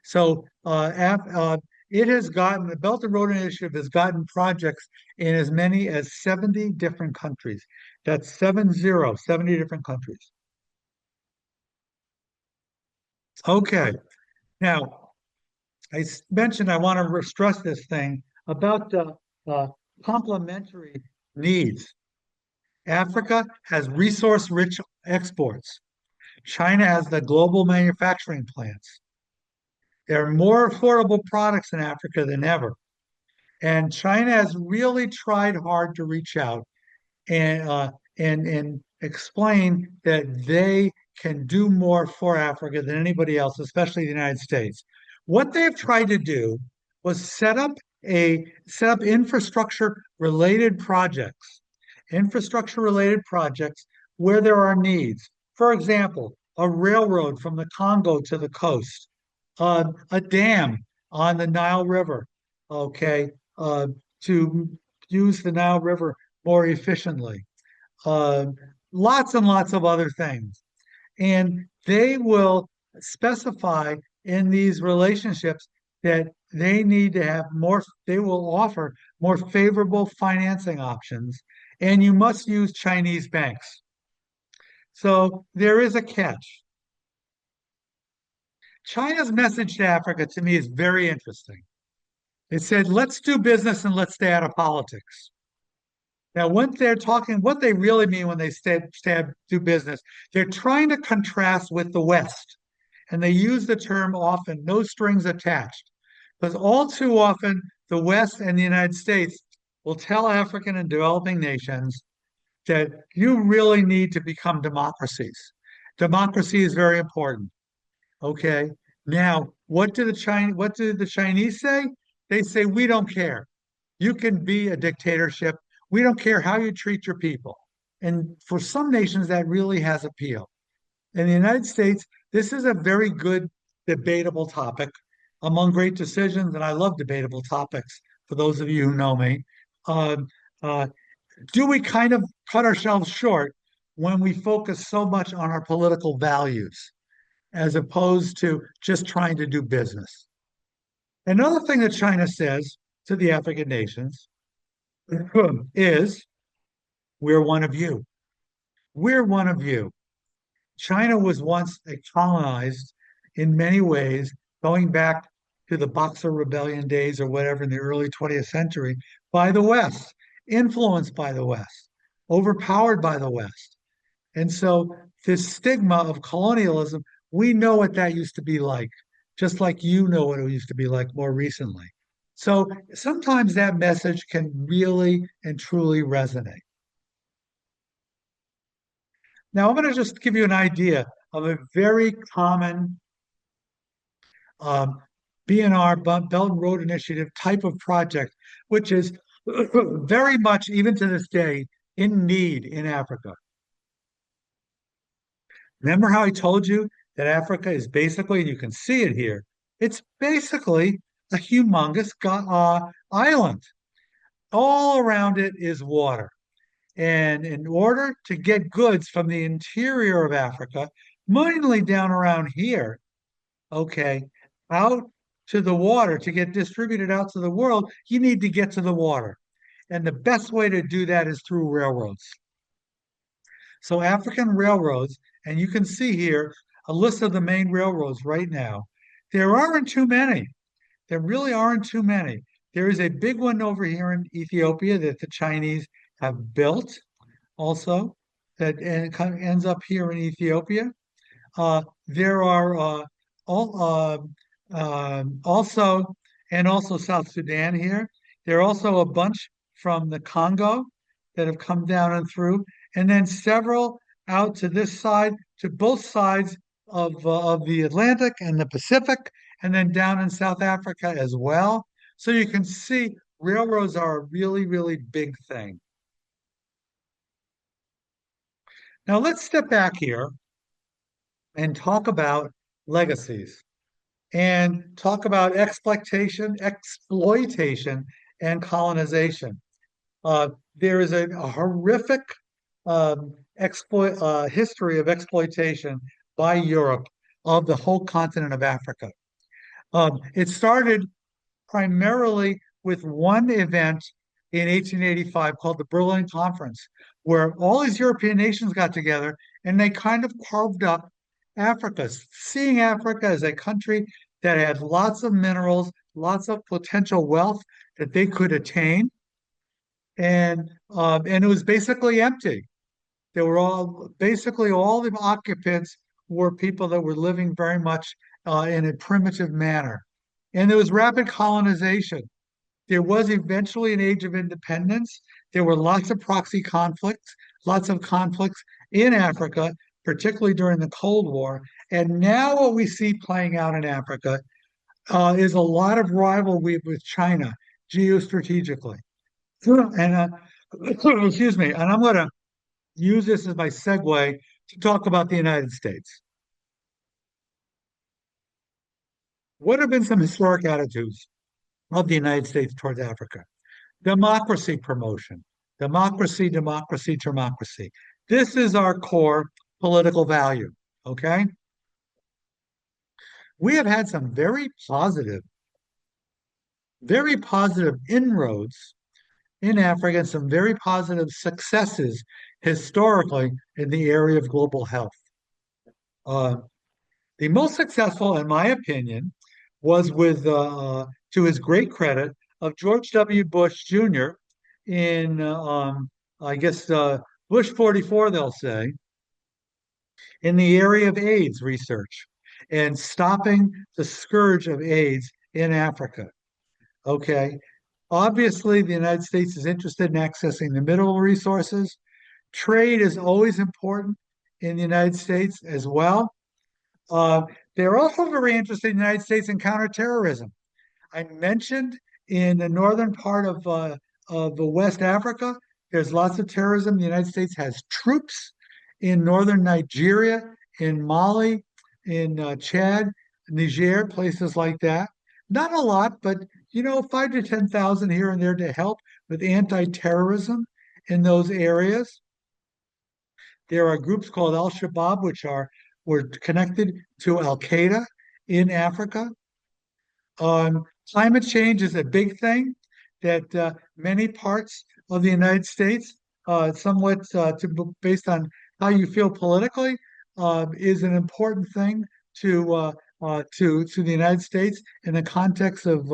So it has gotten, the Belt and Road Initiative has gotten projects in as many as 70 different countries. That's 70 different countries. Okay. Now, mentioned I want to stress this thing about uh, complementary needs. Africa has resource-rich exports. China has the global manufacturing plants. There are more affordable products in Africa than ever. And China has really tried hard to reach out and and explain that they can do more for Africa than anybody else, especially the United States. What they've tried to do was set up infrastructure related projects where there are needs. For example, a railroad from the Congo to the coast, a dam on the Nile River, okay, to use the Nile River more efficiently. Uh, Lots and lots of other things. And they will specify in these relationships that they need to have they will offer more favorable financing options, and you must use Chinese banks. So there is a catch. China's message to Africa to me is very interesting. It said, let's do business and let's stay out of politics. Now, when they're talking, what they really mean when they do business, they're trying to contrast with the West. And they use the term often, no strings attached. Because all too often, the West and the United States will tell African and developing nations that you really need to become democracies. Democracy is very important. Okay. Now, what do the Chinese say? They say, we don't care. You can be a dictatorship. We don't care how you treat your people. And for some nations, that really has appeal. In the United States, this is a very good debatable topic among great decisions, and I love debatable topics for those of you who know me. Uh, uh, do we kind of cut ourselves short when we focus so much on our political values as opposed to just trying to do business? Another thing that China says to the African nations is, we're one of you. We're one of you. China was once colonized in many ways, going back to the Boxer Rebellion days or whatever in the early 20th century, by the West, influenced by the West, overpowered by the West. And so this stigma of colonialism, we know what that used to be like, just like you know what it used to be like more recently. So sometimes that message can really and truly resonate. Now, I'm going to just give you an idea of a very common um, BNR, Belt and Road Initiative type of project, which is very much, even to this day, in need in Africa. Remember how I told you that Africa is basically, and you can see it here, it's basically a humongous island. All around it is water. And in order to get goods from the interior of Africa, mainly down around here, okay, out to the water to get distributed out to the world, you need to get to the water. And the best way to do that is through railroads. So African railroads, and you can see here a list of the main railroads right now. There aren't too many. There really aren't too many. There is a big one over here in Ethiopia that the Chinese have built also that ends up here in Ethiopia. There are also, and also South Sudan here. There are also a bunch from the Congo that have come down and through, and then several out to this side, to both sides of the Atlantic and the Pacific, and then down in South Africa as well. So you can see railroads are a really, really big thing. Now let's step back here and talk about legacies and talk about exploitation, and colonization. There is a horrific history of exploitation by Europe of the whole continent of Africa. It started primarily with one event in 1885 called the Berlin Conference, where all these European nations got together and they kind of carved up Africa, seeing Africa as a country that had lots of minerals, lots of potential wealth that they could attain, and it was basically empty. They were all basically all the occupants were people that were living very much in a primitive manner. And there was rapid colonization. There was eventually an age of independence. There were lots of proxy conflicts, lots of conflicts in Africa, particularly during the Cold War. And now what we see playing out in Africa is a lot of rivalry with China geostrategically. And excuse me, and I'm going to use this as my segue to talk about the United States. What have been some historic attitudes of the United States towards Africa? Democracy promotion, democracy, democracy, democracy. This is our core political value. Okay. We have had some very positive inroads in Africa and some very positive successes historically in the area of global health. Uh, the most successful, in my opinion, was to his great credit, of George W. Bush Jr. in, I guess, Bush 44, they'll say, in the area of AIDS research and stopping the scourge of AIDS in Africa. Okay. Obviously, the United States is interested in accessing the mineral resources. Trade is always important in the United States as well. Uh, they're also very interested in the United States in counterterrorism. I mentioned in the northern part of West Africa, there's lots of terrorism. The United States has troops in northern Nigeria, in Mali, in Chad, Niger, places like that. Not a lot, but 5 to 10,000 here and there to help with anti-terrorism in those areas. There are groups called Al-Shabaab, which were connected to Al-Qaeda in Africa. Climate change is a big thing that many parts of the United States, somewhat based on how you feel politically, is an important thing to the United States in the context of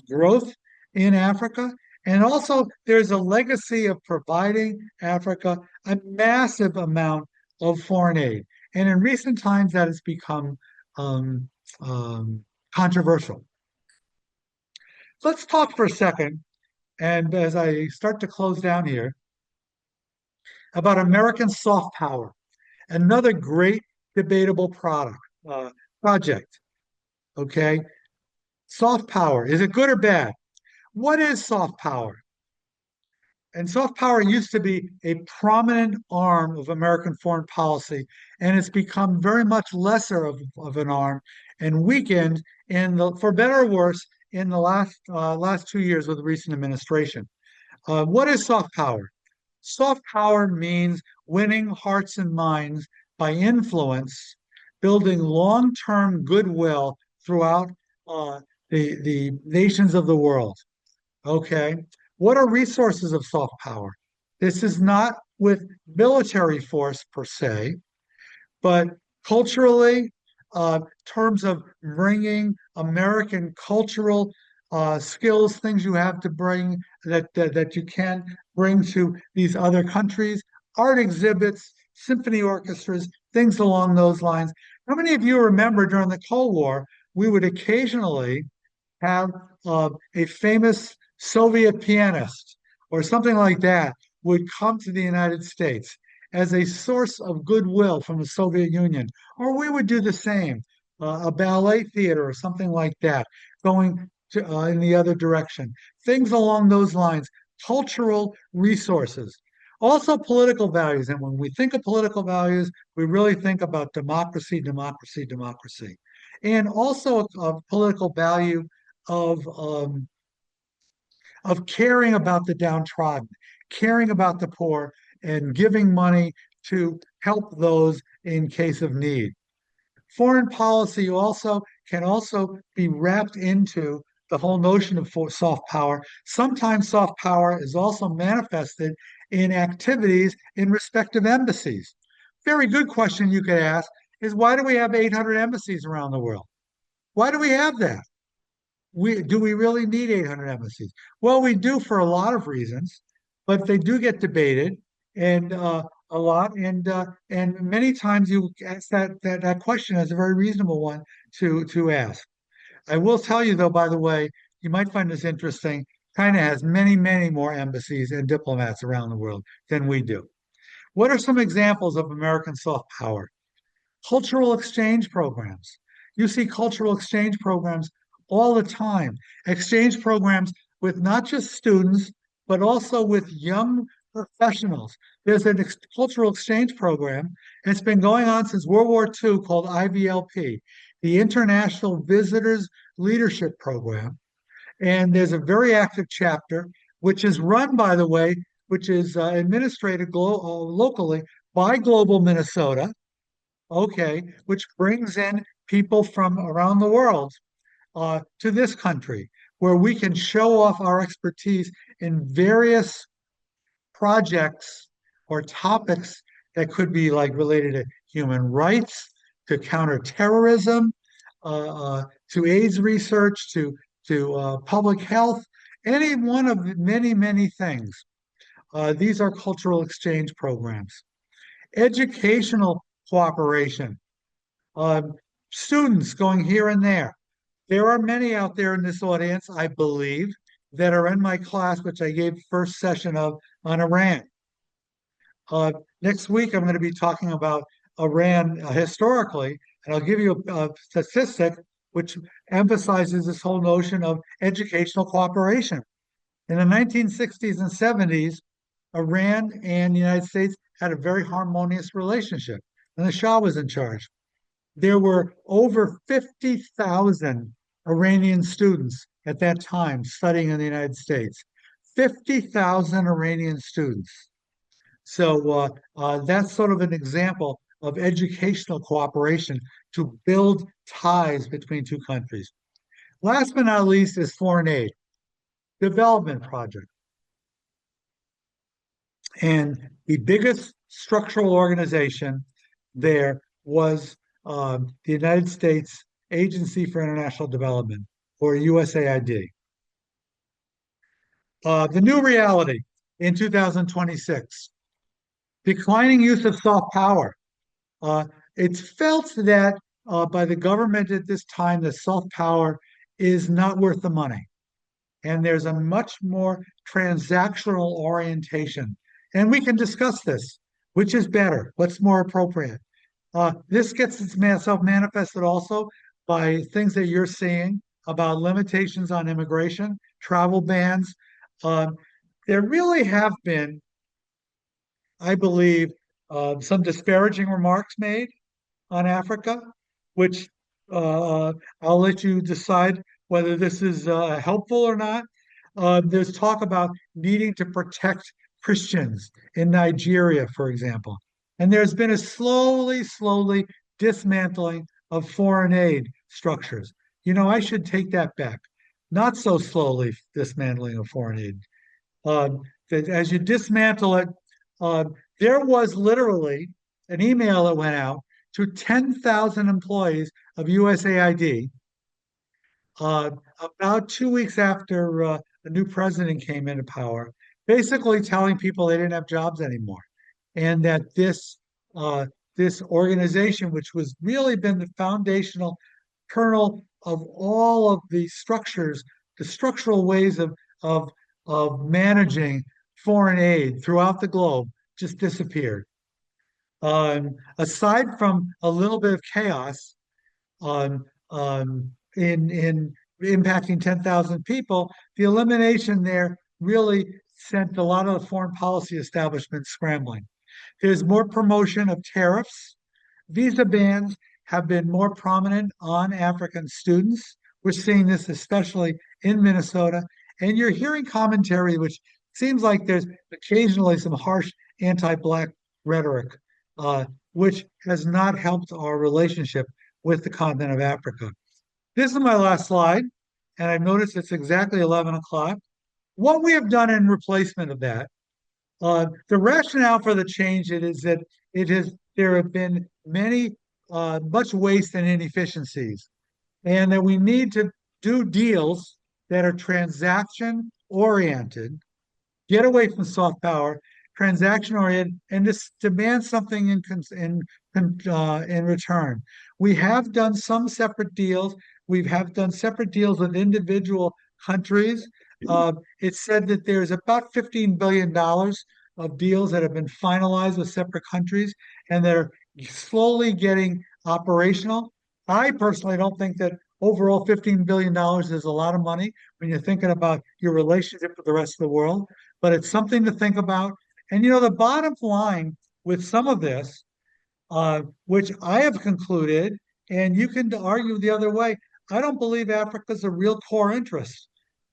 growth in Africa. And also, there's a legacy of providing Africa a massive amount of foreign aid. And in recent times, that has become um, controversial. Let's talk for a second, and as I start to close down here, about American soft power, another great debatable project. Okay, soft power, is it good or bad? What is soft power? And soft power used to be a prominent arm of American foreign policy, and it's become very much lesser of an arm and weakened for better or worse, in the last 2 years with the recent administration. What is soft power? Soft power means winning hearts and minds by influence, building long-term goodwill throughout the nations of the world. Okay. What are resources of soft power? This is not with military force per se, but culturally, terms of bringing American cultural skills, things you have to bring that you can bring to these other countries, art exhibits, symphony orchestras, things along those lines. How many of you remember during the Cold War, we would occasionally have a famous Soviet pianist or something like that would come to the United States as a source of goodwill from the Soviet Union, or we would do the same, a ballet theater or something like that, going in the other direction. Things along those lines, cultural resources. Also, political values. And when we think of political values, we really think about democracy, democracy, democracy. And also a political value of, um, of caring about the downtrodden, caring about the poor, and giving money to help those in case of need. Foreign policy also can also be wrapped into the whole notion of soft power. Sometimes soft power is also manifested in activities in respective embassies. Very good question you could ask is why do we have 800 embassies around the world? Why do we have that? Do we really need 800 embassies? Well, we do for a lot of reasons, but they do get debated and a lot, and many times you ask that question as a very reasonable one to ask. I will tell you though, by the way, you might find this interesting. China has many, many more embassies and diplomats around the world than we do. What are some examples of American soft power? Cultural exchange programs. You see cultural exchange programs all the time. Exchange programs with not just students, but also with young professionals. There's an cultural exchange program. It's been going on since World War II called IVLP, the International Visitors Leadership Program. And there's a very active chapter, which is run, by the way, which is administrated locally by Global Minnesota. Okay, which brings in people from around the world to this country, where we can show off our expertise in various projects or topics that could be like related to human rights, to counterterrorism, to AIDS research, to public health, any one of many, many things. These are cultural exchange programs. Educational cooperation, um, students going here and there. There are many out there in this audience, I believe, that are in my class, which I gave first session of on Iran. Next week, I'm going to be talking about Iran historically, and I'll give you a statistic which emphasizes this whole notion of educational cooperation. In the 1960s and 70s, Iran and the United States had a very harmonious relationship, and the Shah was in charge. There were over 50,000 Iranian students at that time studying in the United States. 50,000 Iranian students. So that's sort of an example of educational cooperation to build ties between two countries. Last but not least is foreign aid, development project. And the biggest structural organization there was the United States Agency for International Development, or USAID. The new reality in 2026, declining use of soft power. Uh, it's felt that by the government at this time that soft power is not worth the money. And there's a much more transactional orientation. And we can discuss this. Which is better? What's more appropriate? This gets itself manifested also by things that you're seeing about limitations on immigration, travel bans. Um, there really have been, I believe, some disparaging remarks made on Africa, which I'll let you decide whether this is helpful or not. There's talk about needing to protect Christians in Nigeria, for example. And there's been a slowly dismantling of foreign aid structures. I should take that back. Not so slowly dismantling of foreign aid. That as you dismantle it, uh, there was literally an email that went out to 10,000 employees of USAID uh, about 2 weeks after the new president came into power, basically telling people they didn't have jobs anymore, and that this organization, which was really been the foundational kernel of all of the structures, the structural ways of managing foreign aid throughout the globe, just disappeared. Aside from a little bit of chaos in impacting 10,000 people, the elimination there really sent a lot of the foreign policy establishment scrambling. There's more promotion of tariffs. Visa bans have been more prominent on African students. We're seeing this especially in Minnesota. And you're hearing commentary, which seems like there's occasionally some harsh anti-Black rhetoric, which has not helped our relationship with the continent of Africa. This is my last slide, and I've noticed it's exactly 11 o'clock. What we have done in replacement of that, the rationale for the change it is that there have been much waste and inefficiencies, and that we need to do deals that are transaction oriented, get away from soft power, transaction oriented, and just demand something in return. We have done some separate deals. We have done separate deals with individual countries. It's said that there's about $15 billion of deals that have been finalized with separate countries, and they're slowly getting operational. I personally don't think that overall $15 billion is a lot of money when you're thinking about your relationship with the rest of the world, but it's something to think about. And the bottom line with some of this, which I have concluded, and you can argue the other way, I don't believe Africa is a real core interest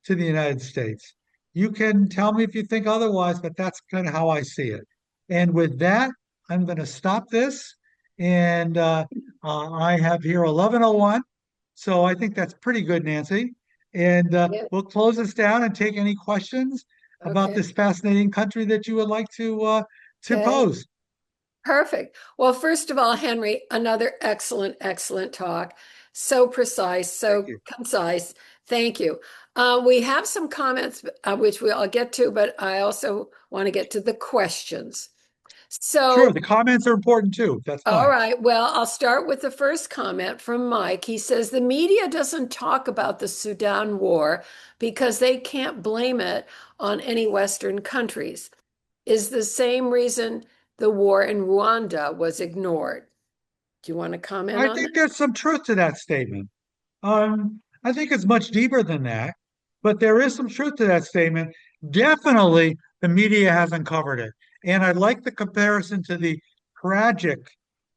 to the United States. You can tell me if you think otherwise, but that's kind of how I see it. And with that, I'm going to stop this. And I have here 11:01. So I think that's pretty good, Nancy. And Yeah. we'll close this down and take any questions about Okay. this fascinating country that you would like to Okay. pose. Perfect. Well, first of all, Henry, another excellent, excellent talk. So precise, Thank so you. concise. Thank you. We have some comments, which we'll get to, but I also want to get to the questions. Sure, So, the comments are important too. That's all fine. right. Well, I'll start with the first comment from Mike. He says the media doesn't talk about the Sudan war because they can't blame it on any Western countries. Is the same reason the war in Rwanda was ignored. Do you want to comment I on think that? there's some truth to that statement. I think it's much deeper than that, but there is some truth to that statement. Definitely, the media hasn't covered it. And I like the comparison to the tragic,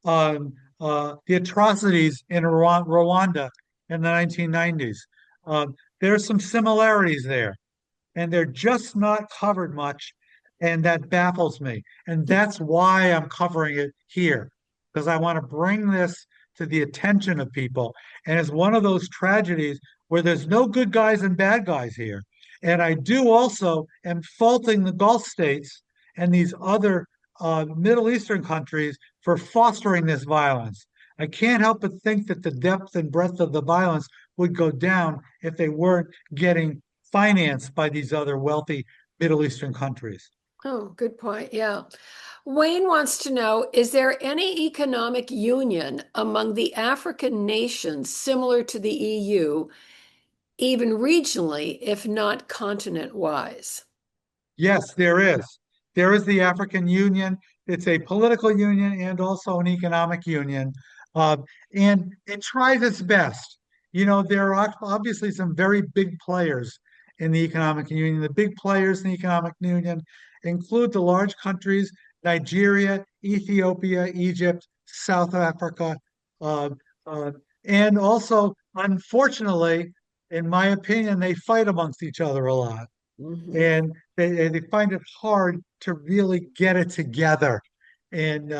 the atrocities in Rwanda in the 1990s. There's some similarities there, and they're just not covered much, and that baffles me. And that's why I'm covering it here, because I want to bring this to the attention of people. And it's one of those tragedies where there's no good guys and bad guys here. And I do also am faulting the Gulf states and these other Middle Eastern countries for fostering this violence. I can't help but think that the depth and breadth of the violence would go down if they weren't getting financed by these other wealthy Middle Eastern countries. Oh, good point. Yeah. Wayne wants to know, is there any economic union among the African nations similar to the EU, even regionally, if not continent-wise? Yes, there is. There is the African Union. It's a political union and also an economic union. Uh, and it tries its best. There are obviously some very big players in the economic union. The big players in the economic union include the large countries, Nigeria, Ethiopia, Egypt, South Africa, uh, uh, and also, unfortunately, in my opinion, they fight amongst each other a lot, Mhm. and they find it hard to really get it together and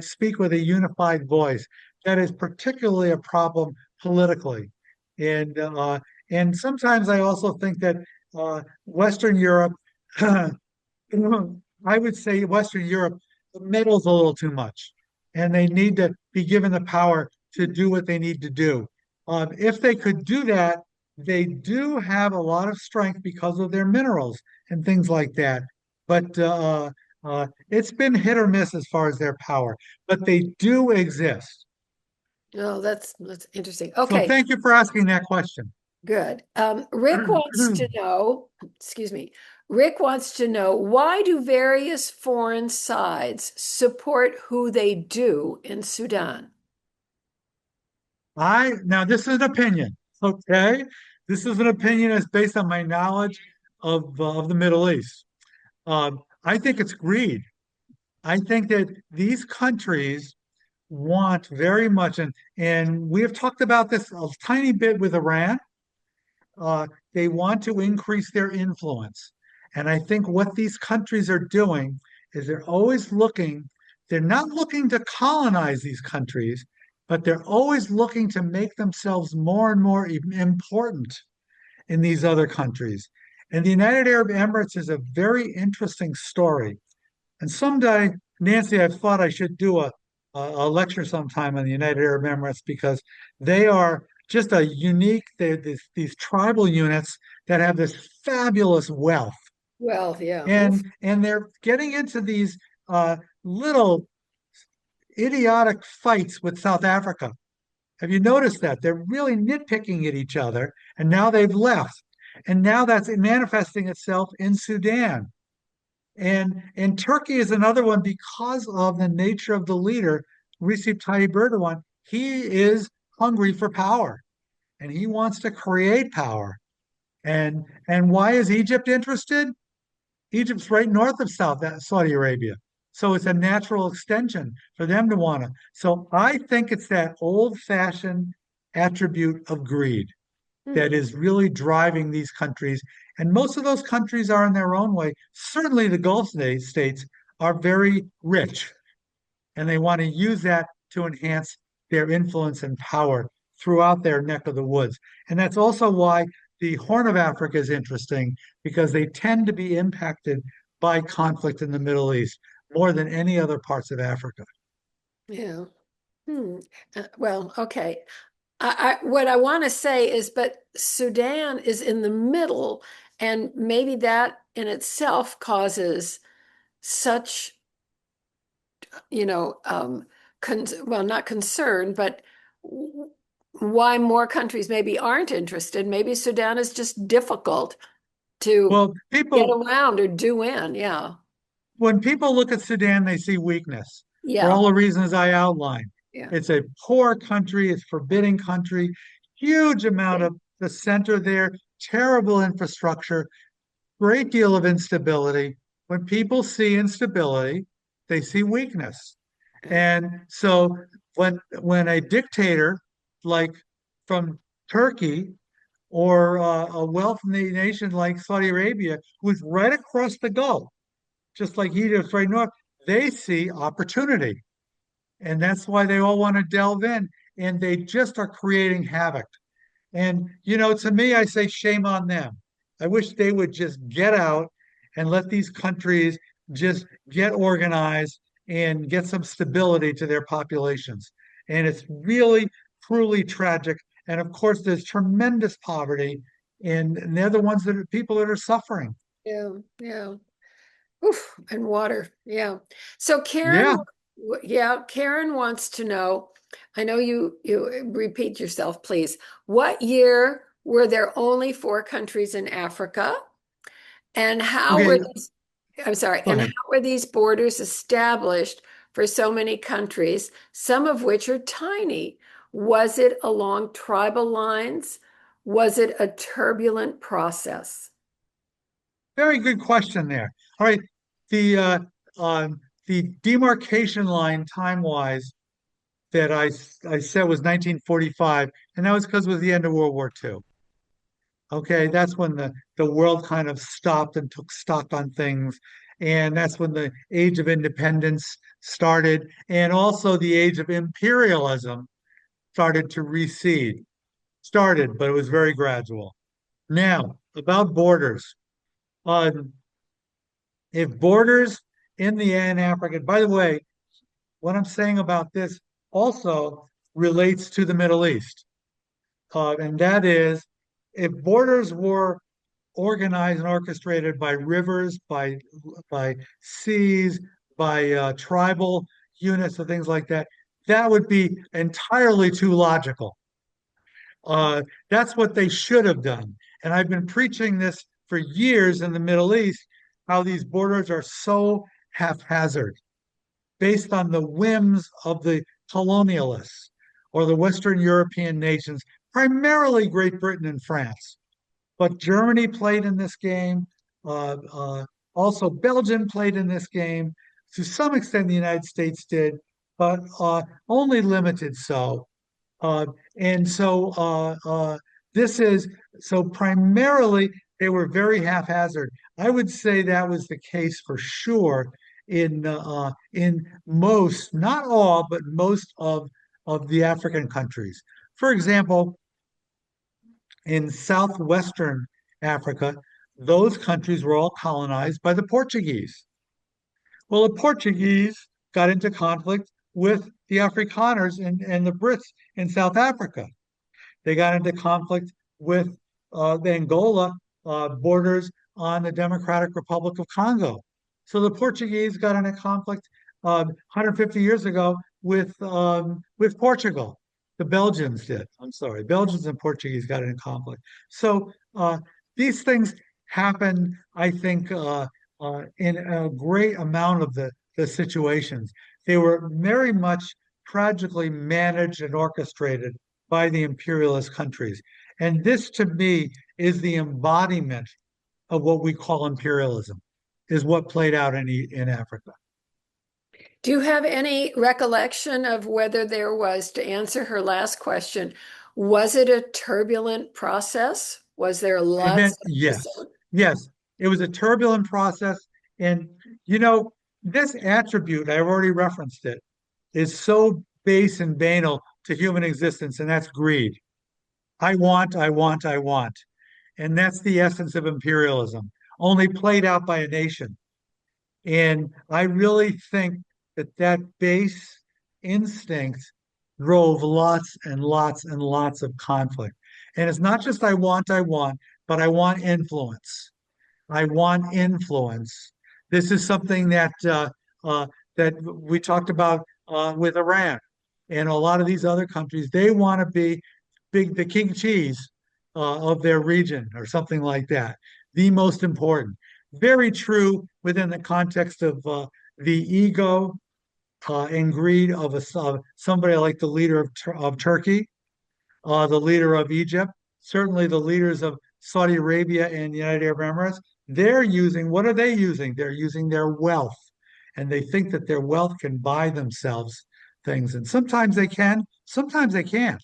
speak with a unified voice. That is particularly a problem politically, and uh, and sometimes I also think that Western Europe, I would say Western Europe meddles a little too much, and they need to be given the power to do what they need to do. If they could do that, they do have a lot of strength because of their minerals and things like that. But it's been hit or miss as far as their power. But they do exist. Oh, that's interesting. So Okay, thank you for asking that question. good. Rick wants to know, excuse me, Rick wants to know, why do various foreign sides support who they do in Sudan? Now this is an opinion, okay? This is an opinion that's based on my knowledge of the Middle East. I think it's greed. I think that these countries want very much, and we have talked about this a tiny bit with Iran. They want to increase their influence. And I think what these countries are doing is they're always looking, they're not looking to colonize these countries, but they're always looking to make themselves more and more important in these other countries. And the United Arab Emirates is a very interesting story. And someday, Nancy, I've thought I should do a lecture sometime on the United Arab Emirates because they are just a unique, these tribal units that have this fabulous wealth. Well, yeah. Oof. And they're getting into these little idiotic fights with South Africa. Have you noticed that? They're really nitpicking at each other, and now they've left. And now that's manifesting itself in Sudan. And Turkey is another one because of the nature of the leader, Recep Tayyip Erdogan. He is hungry for power and he wants to create power. And why is Egypt interested? Egypt's right north of Saudi Arabia. So it's a natural extension for them to want to. So I think it's that old-fashioned attribute of greed Hmm. that is really driving these countries. And most of those countries are in their own way. Certainly the Gulf states are very rich, and they want to use that to enhance their influence and power throughout their neck of the woods. And that's also why the Horn of Africa is interesting because they tend to be impacted by conflict in the Middle East more than any other parts of Africa. Yeah. Hmm. Well, okay. What I want to say is, but Sudan is in the middle, and maybe that in itself causes such, you know, well, not concern, but why more countries maybe aren't interested. Maybe Sudan is just difficult to Well, get people around or do in. Yeah. when people look at Sudan, they see weakness for Yeah. all the reasons I outlined. Yeah. It's a poor country, it's a forbidding country, huge amount of the center there, terrible infrastructure, great deal of instability. When people see instability, they see weakness. Yeah. And so when a dictator like from Turkey or a wealthy nation like Saudi Arabia, who's right across the Gulf, just like Egypt right north, they see opportunity. And that's why they all want to delve in. And they just are creating havoc. And, to me, I say shame on them. I wish they would just get out and let these countries just get organized and get some stability to their populations. And it's really, truly tragic. And of course, there's tremendous poverty, and they're the ones that are people that are suffering. Yeah. Yeah. Oof, and water. Yeah. So Karen, Yeah. yeah, Karen wants to know, I know you repeat yourself, please. What year were there only four countries in Africa? And how were Okay. these, I'm sorry, Go and how ahead. were these borders established for so many countries, some of which are tiny? Was it along tribal lines? Was it a turbulent process? Very good question there. All right, the the demarcation line time-wise that I said was 1945, and that was because it was the end of World War II. Okay, that's when the world kind of stopped and took stock on things, and that's when the age of independence started, and also the age of imperialism started to recede. Started, but it was very gradual. Now, about borders. Um, if borders in the Ann African, by the way, what I'm saying about this also relates to the Middle East. And that is, if borders were organized and orchestrated by rivers, by seas, by tribal units and things like that, that would be entirely too logical. Uh, that's what they should have done. And I've been preaching this for years in the Middle East, how these borders are so haphazard, based on the whims of the colonialists or the Western European nations, primarily Great Britain and France. but Germany played in this game. Uh, uh, Also, Belgium played in this game. To some extent, the United States did, but only limited so. Uh, and so this is so primarily they were very haphazard. I would say that was the case for sure in most, not all, but most of the African countries. For example, in southwestern Africa, those countries were all colonized by the Portuguese. Well, the Portuguese got into conflict with the Afrikaners and the Brits in South Africa. They got into conflict with the Angola borders on the Democratic Republic of Congo. So the Portuguese got into conflict 150 years ago with Portugal. The Belgians did. I'm sorry, Belgians and Portuguese got into conflict. So these things happen, I think, in a great amount of the situations. They were very much tragically managed and orchestrated by the imperialist countries. And this, to me, is the embodiment of what we call imperialism, is what played out in Africa. Do you have any recollection of whether there was, to answer her last question, was it a turbulent process? Was there It lots meant of yes, yes. It was a turbulent process. And, you know, this attribute, I've already referenced it, is so base and banal to human existence, and that's greed. I want, I want, I want. And that's the essence of imperialism, only played out by a nation. And I really think that that base instinct drove lots and lots and lots of conflict. And it's not just I want, but I want influence. I want influence. This is something that we talked about with Iran and a lot of these other countries. They want to be the king cheese of their region or something like that. The most important. Very true within the context of the ego and greed of somebody like the leader of Turkey, the leader of Egypt, certainly the leaders of Saudi Arabia and the United Arab Emirates. They're using, what are they using? They're using their wealth. And they think that their wealth can buy themselves things. And sometimes they can, sometimes they can't.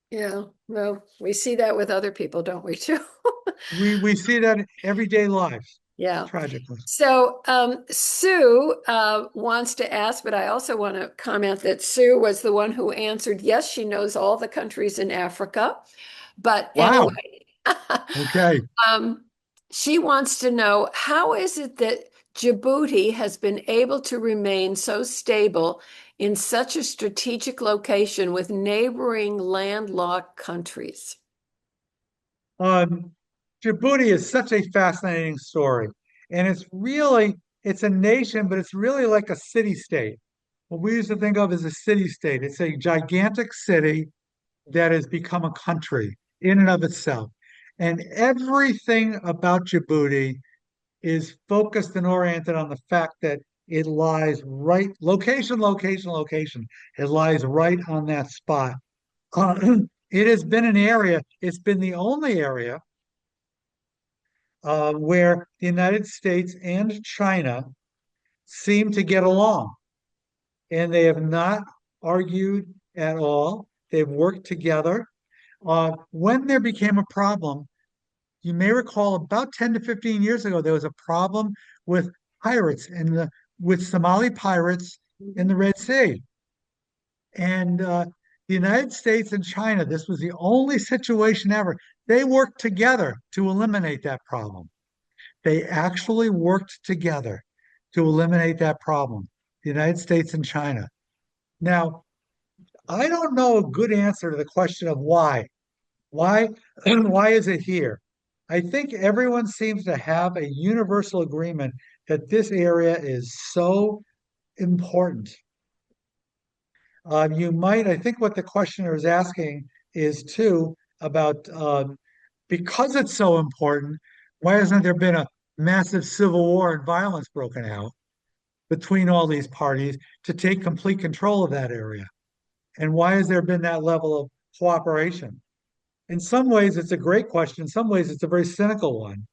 Yeah, well, we see that with other people, don't we, too? We see that in everyday lives, Yeah. tragically. So Sue wants to ask, but I also want to comment that Sue was the one who answered, yes, she knows all the countries in Africa. But Wow. anyway, Okay. um, she wants to know, how is it that Djibouti has been able to remain so stable in such a strategic location with neighboring landlocked countries? Um, Djibouti is such a fascinating story. And it's a nation, but it's really like a city state. What we used to think of as a city state. It's a gigantic city that has become a country in and of itself. And everything about Djibouti is focused and oriented on the fact that it lies right, location, location, location. It lies right on that spot. It has been an area, it's been the only area where the United States and China seem to get along. And they have not argued at all. They've worked together. When there became a problem, you may recall about 10 to 15 years ago, there was a problem with pirates with Somali pirates in the Red Sea. And the United States and China, this was the only situation ever. They worked together to eliminate that problem. They actually worked together to eliminate that problem, the United States and China. Now, I don't know a good answer to the question of why. Why, why is it here? I think everyone seems to have a universal agreement that this area is so important. I think what the questioner is asking is too about because it's so important, why hasn't there been a massive civil war and violence broken out between all these parties to take complete control of that area? And why has there been that level of cooperation? in some ways, it's a great question. In some ways, it's a very cynical one,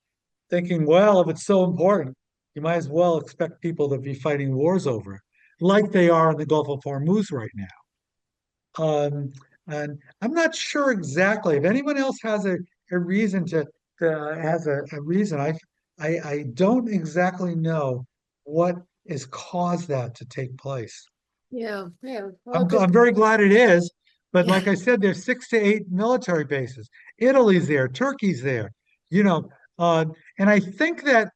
thinking, well, if it's so important, you might as well expect people to be fighting wars over it, like they are in the Gulf of Hormuz right now. Um, and I'm not sure exactly if anyone else has a reason to has a reason. I don't exactly know what has caused that to take place. Yeah, yeah. Well, I'm very glad it is, but yeah, like I said, there's 6 to 8 military bases. Italy's there, Turkey's there, you know, uh, and I think that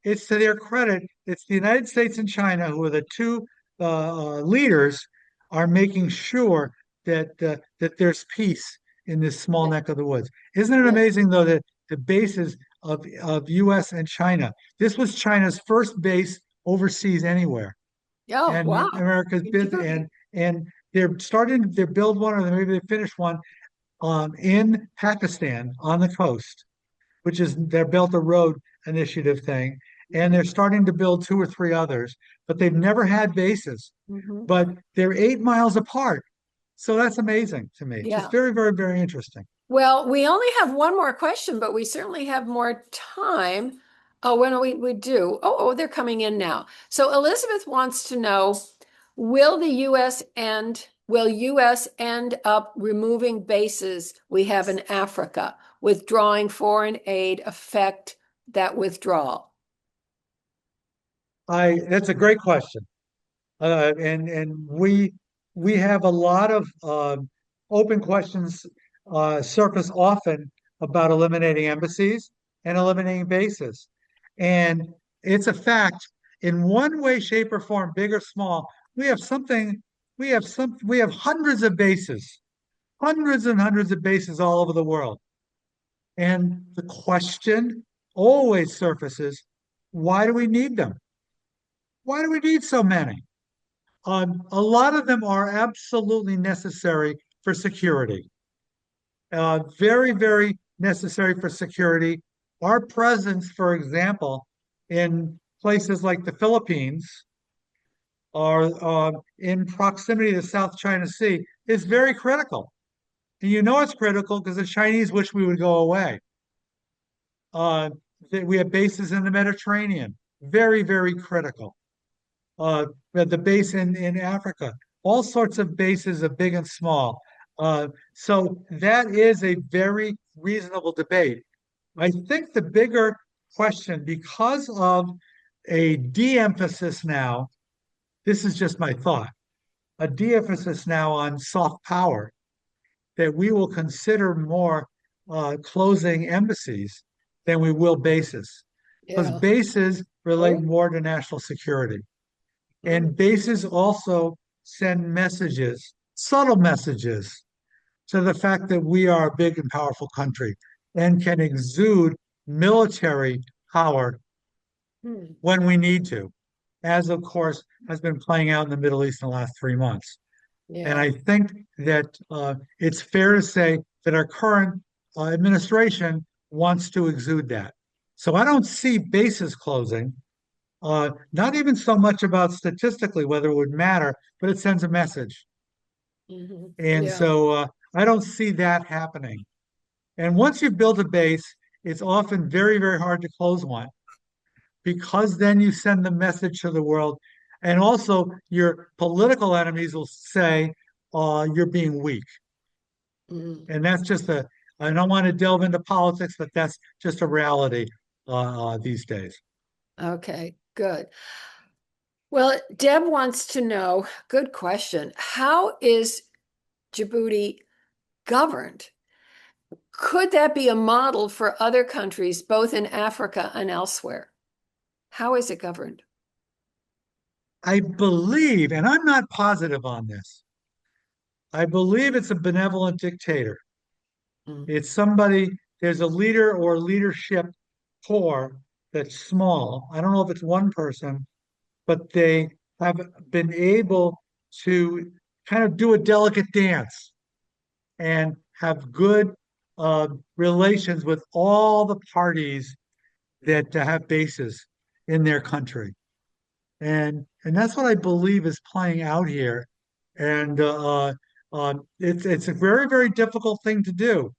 it's to their credit. It's the United States and China who are the two leaders are making sure that there's peace in this small yeah, neck of the woods. Isn't it yeah. amazing though that the bases of U.S. and China, this was China's first base overseas anywhere, Oh, and wow. America's been Djibouti. and they're build one or maybe they finish one in Pakistan on the coast, which is their Belt of Road initiative thing, and they're starting to build two or three others, but they've never had bases, Hmm. but they're 8 miles apart. So that's amazing to me. Just Yeah. very, very, very interesting. Well, we only have one more question, but we certainly have more time. Oh, when we do. Oh, they're coming in now. So Elizabeth wants to know, will US end up removing bases we have in Africa? Withdrawing foreign aid affect that withdrawal? I That's a great question. And we have a lot of open questions surface often about eliminating embassies and eliminating bases. And it's a fact, in one way, shape, or form, big or small, we have something, we have hundreds of bases, hundreds and hundreds of bases all over the world. And the question always surfaces, why do we need them? Why do we need so many? A lot of them are absolutely necessary for security. Very, very necessary for security. Our presence, for example, in places like the Philippines or in proximity to the South China Sea is very critical. And you know it's critical because the Chinese wish we would go away. Uh, we have bases in the Mediterranean, very, very critical. The base in Africa, all sorts of bases of big and small. So that is a very reasonable debate. I think the bigger question, because of a de-emphasis now, this is just my thought, a de-emphasis now on soft power, that we will consider more closing embassies than we will bases, because Yeah. bases relate Oh. more to national security. Mm. And bases also send messages, subtle messages, to the fact that we are a big and powerful country and can exude military power Hmm. when we need to, as of course has been playing out in the Middle East in the last 3 months. And Yeah. I think that it's fair to say that our current administration wants to exude that. So I don't see bases closing. Not even so much about statistically whether it would matter, but it sends a message. Hmm. And Yeah. so I don't see that happening. And once you've built a base, it's often very, very hard to close one because then you send the message to the world. And also, your political enemies will say, you're being weak. Mm. And that's just I don't want to delve into politics, but that's just a reality these days. Okay, good. Well, Deb wants to know, good question. How is Djibouti governed? Could that be a model for other countries, both in Africa and elsewhere? How is it governed? I believe, and I'm not positive on this, I believe it's a benevolent dictator. Mm. It's somebody, there's a leader or leadership core that's small. I don't know if it's one person, but they have been able to kind of do a delicate dance and have good relations with all the parties that have bases in their country. And that's what I believe is playing out here. And it's a very, very difficult thing to do.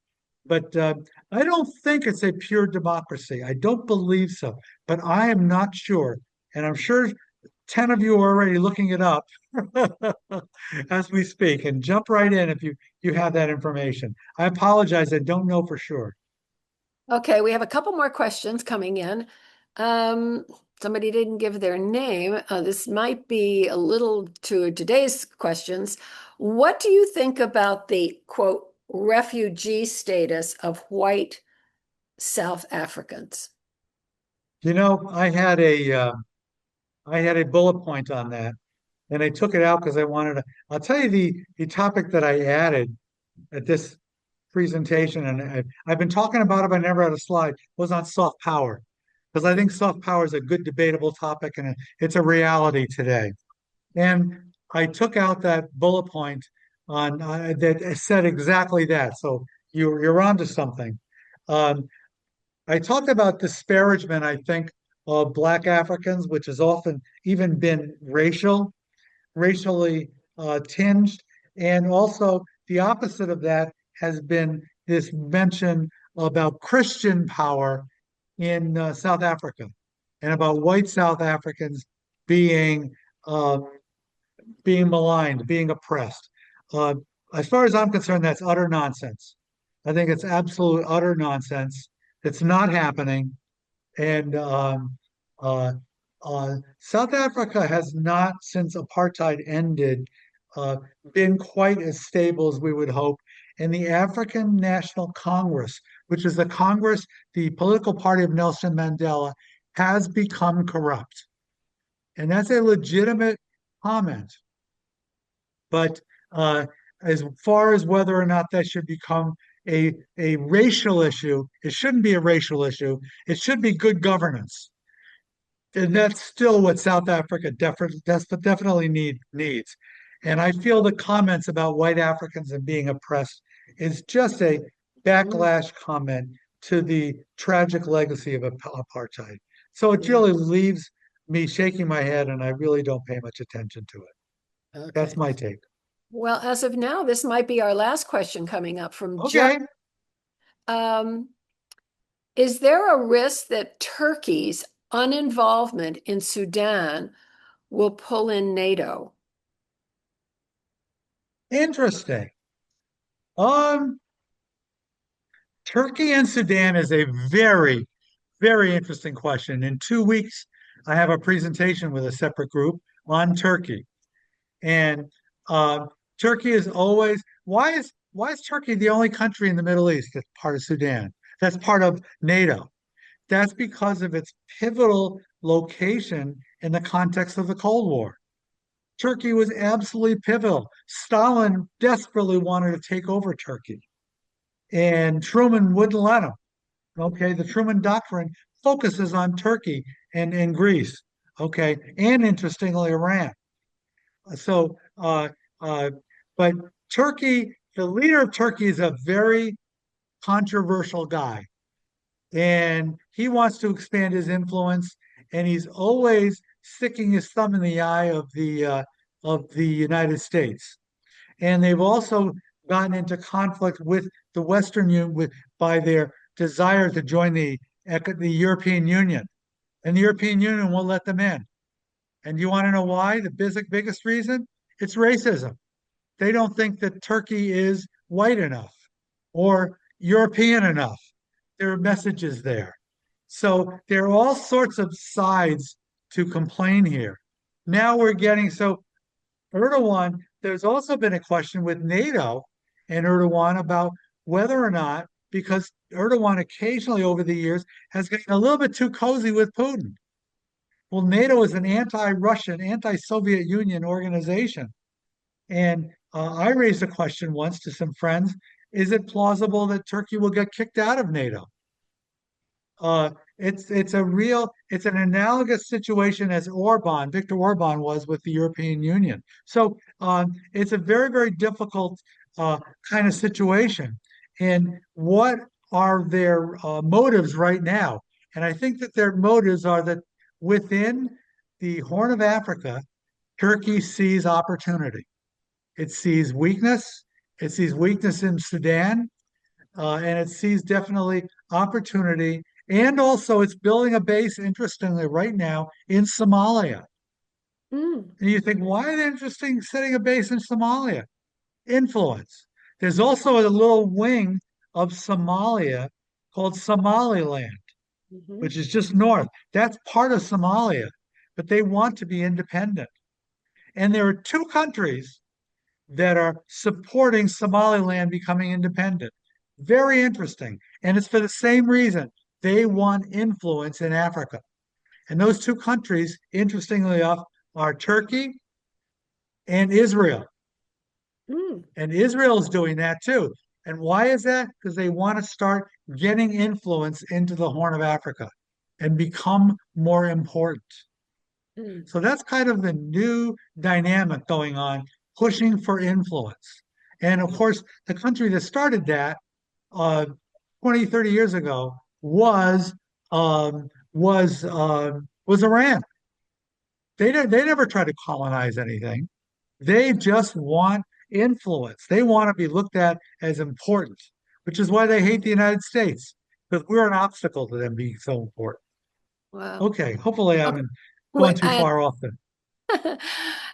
But I don't think it's a pure democracy. I don't believe so. But I am not sure. And I'm sure 10 of you are already looking it up as we speak. And jump right in if you have that information. I apologize. I don't know for sure. Okay, we have a couple more questions coming in. Um, Somebody didn't give their name. This might be a little to today's questions. What do you think about the quote refugee status of white South Africans? You know, I had a bullet point on that, and I took it out because I wanted to. I'll tell you the topic that I added at this presentation, and I've been talking about it, but I never had a slide, was on soft power. Because I think soft power is a good debatable topic and it's a reality today. And I took out that bullet point on that said exactly that. So you're onto something. Um, I talked about disparagement, I think, of Black Africans, which has often even been racially tinged. And also the opposite of that has been this mention about Christian power in South Africa and about white South Africans being uh, being maligned, being oppressed. Uh, as far as I'm concerned, that's utter nonsense. I think it's absolute utter nonsense. It's not happening. And uh, South Africa has not, since apartheid ended, uh, been quite as stable as we would hope. And the African National Congress, which is the Congress, the political party of Nelson Mandela, has become corrupt. And that's a legitimate comment. But as far as whether or not that should become a racial issue, it shouldn't be a racial issue. It should be good governance. And that's still what South Africa definitely needs. And I feel the comments about white Africans and being oppressed is just a backlash comment to the tragic legacy of apartheid. So it Yeah. really leaves me shaking my head, and I really don't pay much attention to it. That's Okay. my take. Well, as of now, this might be our last question coming up from John. Okay, Um, is there a risk that Turkey's uninvolvement in Sudan will pull in NATO? interesting. Um, Turkey and Sudan is a very interesting question. In 2 weeks, I have a presentation with a separate group on Turkey. And uh, Turkey is always why is Turkey the only country in the Middle East that's part of Sudan? That's part of NATO. That's because of its pivotal location in the context of the Cold War. Turkey was absolutely pivotal. Stalin desperately wanted to take over Turkey, and Truman wouldn't let him. Okay, the Truman Doctrine focuses on Turkey and Greece. Okay, and interestingly, Iran. So, uh, but Turkey, the leader of Turkey is a very controversial guy, and he wants to expand his influence, and he's always sticking his thumb in the eye of the United States. And they've also gotten into conflict with the Western Union by their desire to join the European Union, and the European Union won't let them in. And you want to know why? The biggest reason? It's racism. They don't think that Turkey is white enough or European enough. There are messages there. So there are all sorts of sides to complain here. Now we're getting so Erdogan, there's also been a question with NATO and Erdogan about whether or not, because Erdogan occasionally over the years has gotten a little bit too cozy with Putin. Well, NATO is an anti-Russian, anti-Soviet Union organization. And I raised a question once to some friends, is it plausible that Turkey will get kicked out of NATO? Uh, it's an analogous situation as Viktor Orban was with the European Union. So it's a very difficult kind of situation. And what are their motives right now? And I think that their motives are that within the Horn of Africa, Turkey sees opportunity. It sees weakness. It sees weakness in Sudan. and it sees definitely opportunity. And also, it's building a base, interestingly, right now in Somalia. Mm, And you think, why are they interesting setting a base in Somalia? Influence. There's also a little wing of Somalia called Somaliland, mhm, which is just north. That's part of Somalia, but they want to be independent. And there are two countries that are supporting Somaliland becoming independent. Very interesting. And it's for the same reason. They want influence in Africa. And those two countries, interestingly enough, are Turkey and Israel. mm, And Israel is doing that too. And why is that? Because they want to start getting influence into the Horn of Africa and become more important. mm. So that's kind of the new dynamic going on, pushing for influence. And of course, the country that started that 20, 30 years ago was Iran. They never tried to colonize anything. They just want influence. They want to be looked at as important, which is why they hate the United States, because we're an obstacle to them being so important. Wow. Okay, hopefully I Okay. haven't gone Wait, too far off the.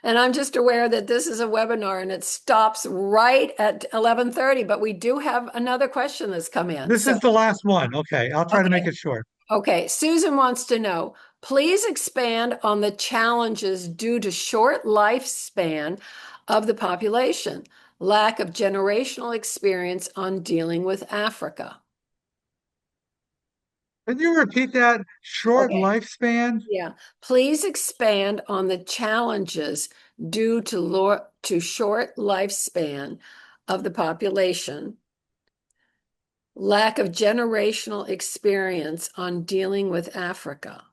and I'm just aware that this is a webinar and it stops right at 11:30, but we do have another question that's come in. This So, is the last one. Okay, I'll try to make okay. it short. Okay. Susan wants to know, please expand on the challenges due to short lifespan of the population, lack of generational experience on dealing with Africa. Can you repeat that? Short Okay. lifespan? Yeah. Please expand on the challenges due to short lifespan of the population, lack of generational experience on dealing with Africa.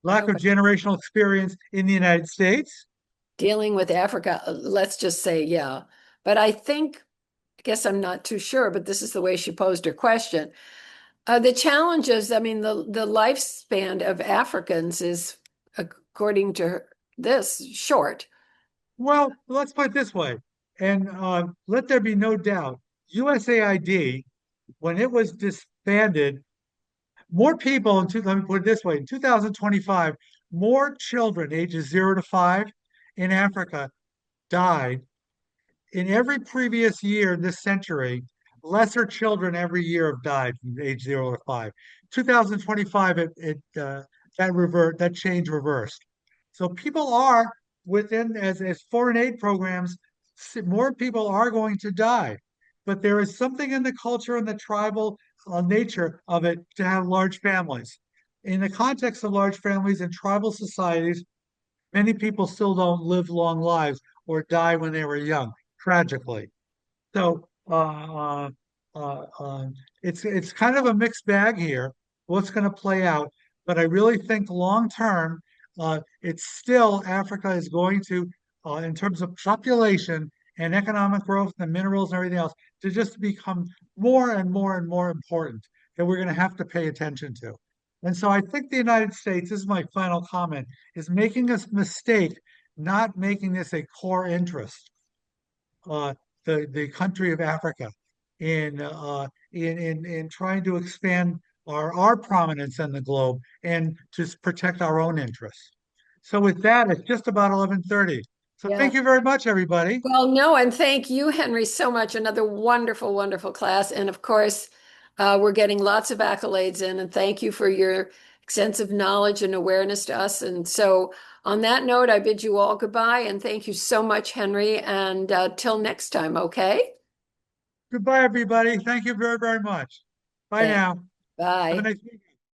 I Lack hope of generational experience in the United States? dealing with Africa, let's just say, yeah. But I guess I'm not too sure, but this is the way she posed her question. The challenges, I mean, the lifespan of Africans is, according to this, short. Well, let's put it this way, and let there be no doubt, USAID, when it was disbanded, more people let me put it this way, in 2025, more children ages 0 to 5 in Africa died. In every previous year in this century, lesser children every year have died from age 0 to 5. 2025, that change reversed. So people are within as foreign aid programs, more people are going to die. But there is something in the culture and the tribal nature of it to have large families. In the context of large families in tribal societies, many people still don't live long lives or die when they were young, tragically. So it's kind of a mixed bag here. What's going to play out? But I really think long term, it's still Africa is going to, in terms of population and economic growth and minerals and everything else, to just become more and more and more important that we're going to have to pay attention to. And so I think the United States, this is my final comment, is making a mistake not making this a core interest. Uh, the country of Africa in trying to expand our prominence in the globe and to protect our own interests. So with that, it's just about 11:30. So Yeah. thank you very much, everybody. Well, no, and thank you, Henry, so much. Another wonderful, wonderful class. And of course, we're getting lots of accolades in, and thank you for your extensive knowledge and awareness to us. And so, on that note, I bid you all goodbye, and thank you so much, Henry. And till next time, okay? Goodbye, everybody. Thank you very, very much. Bye Thanks. now. Have a Bye. nice weekend.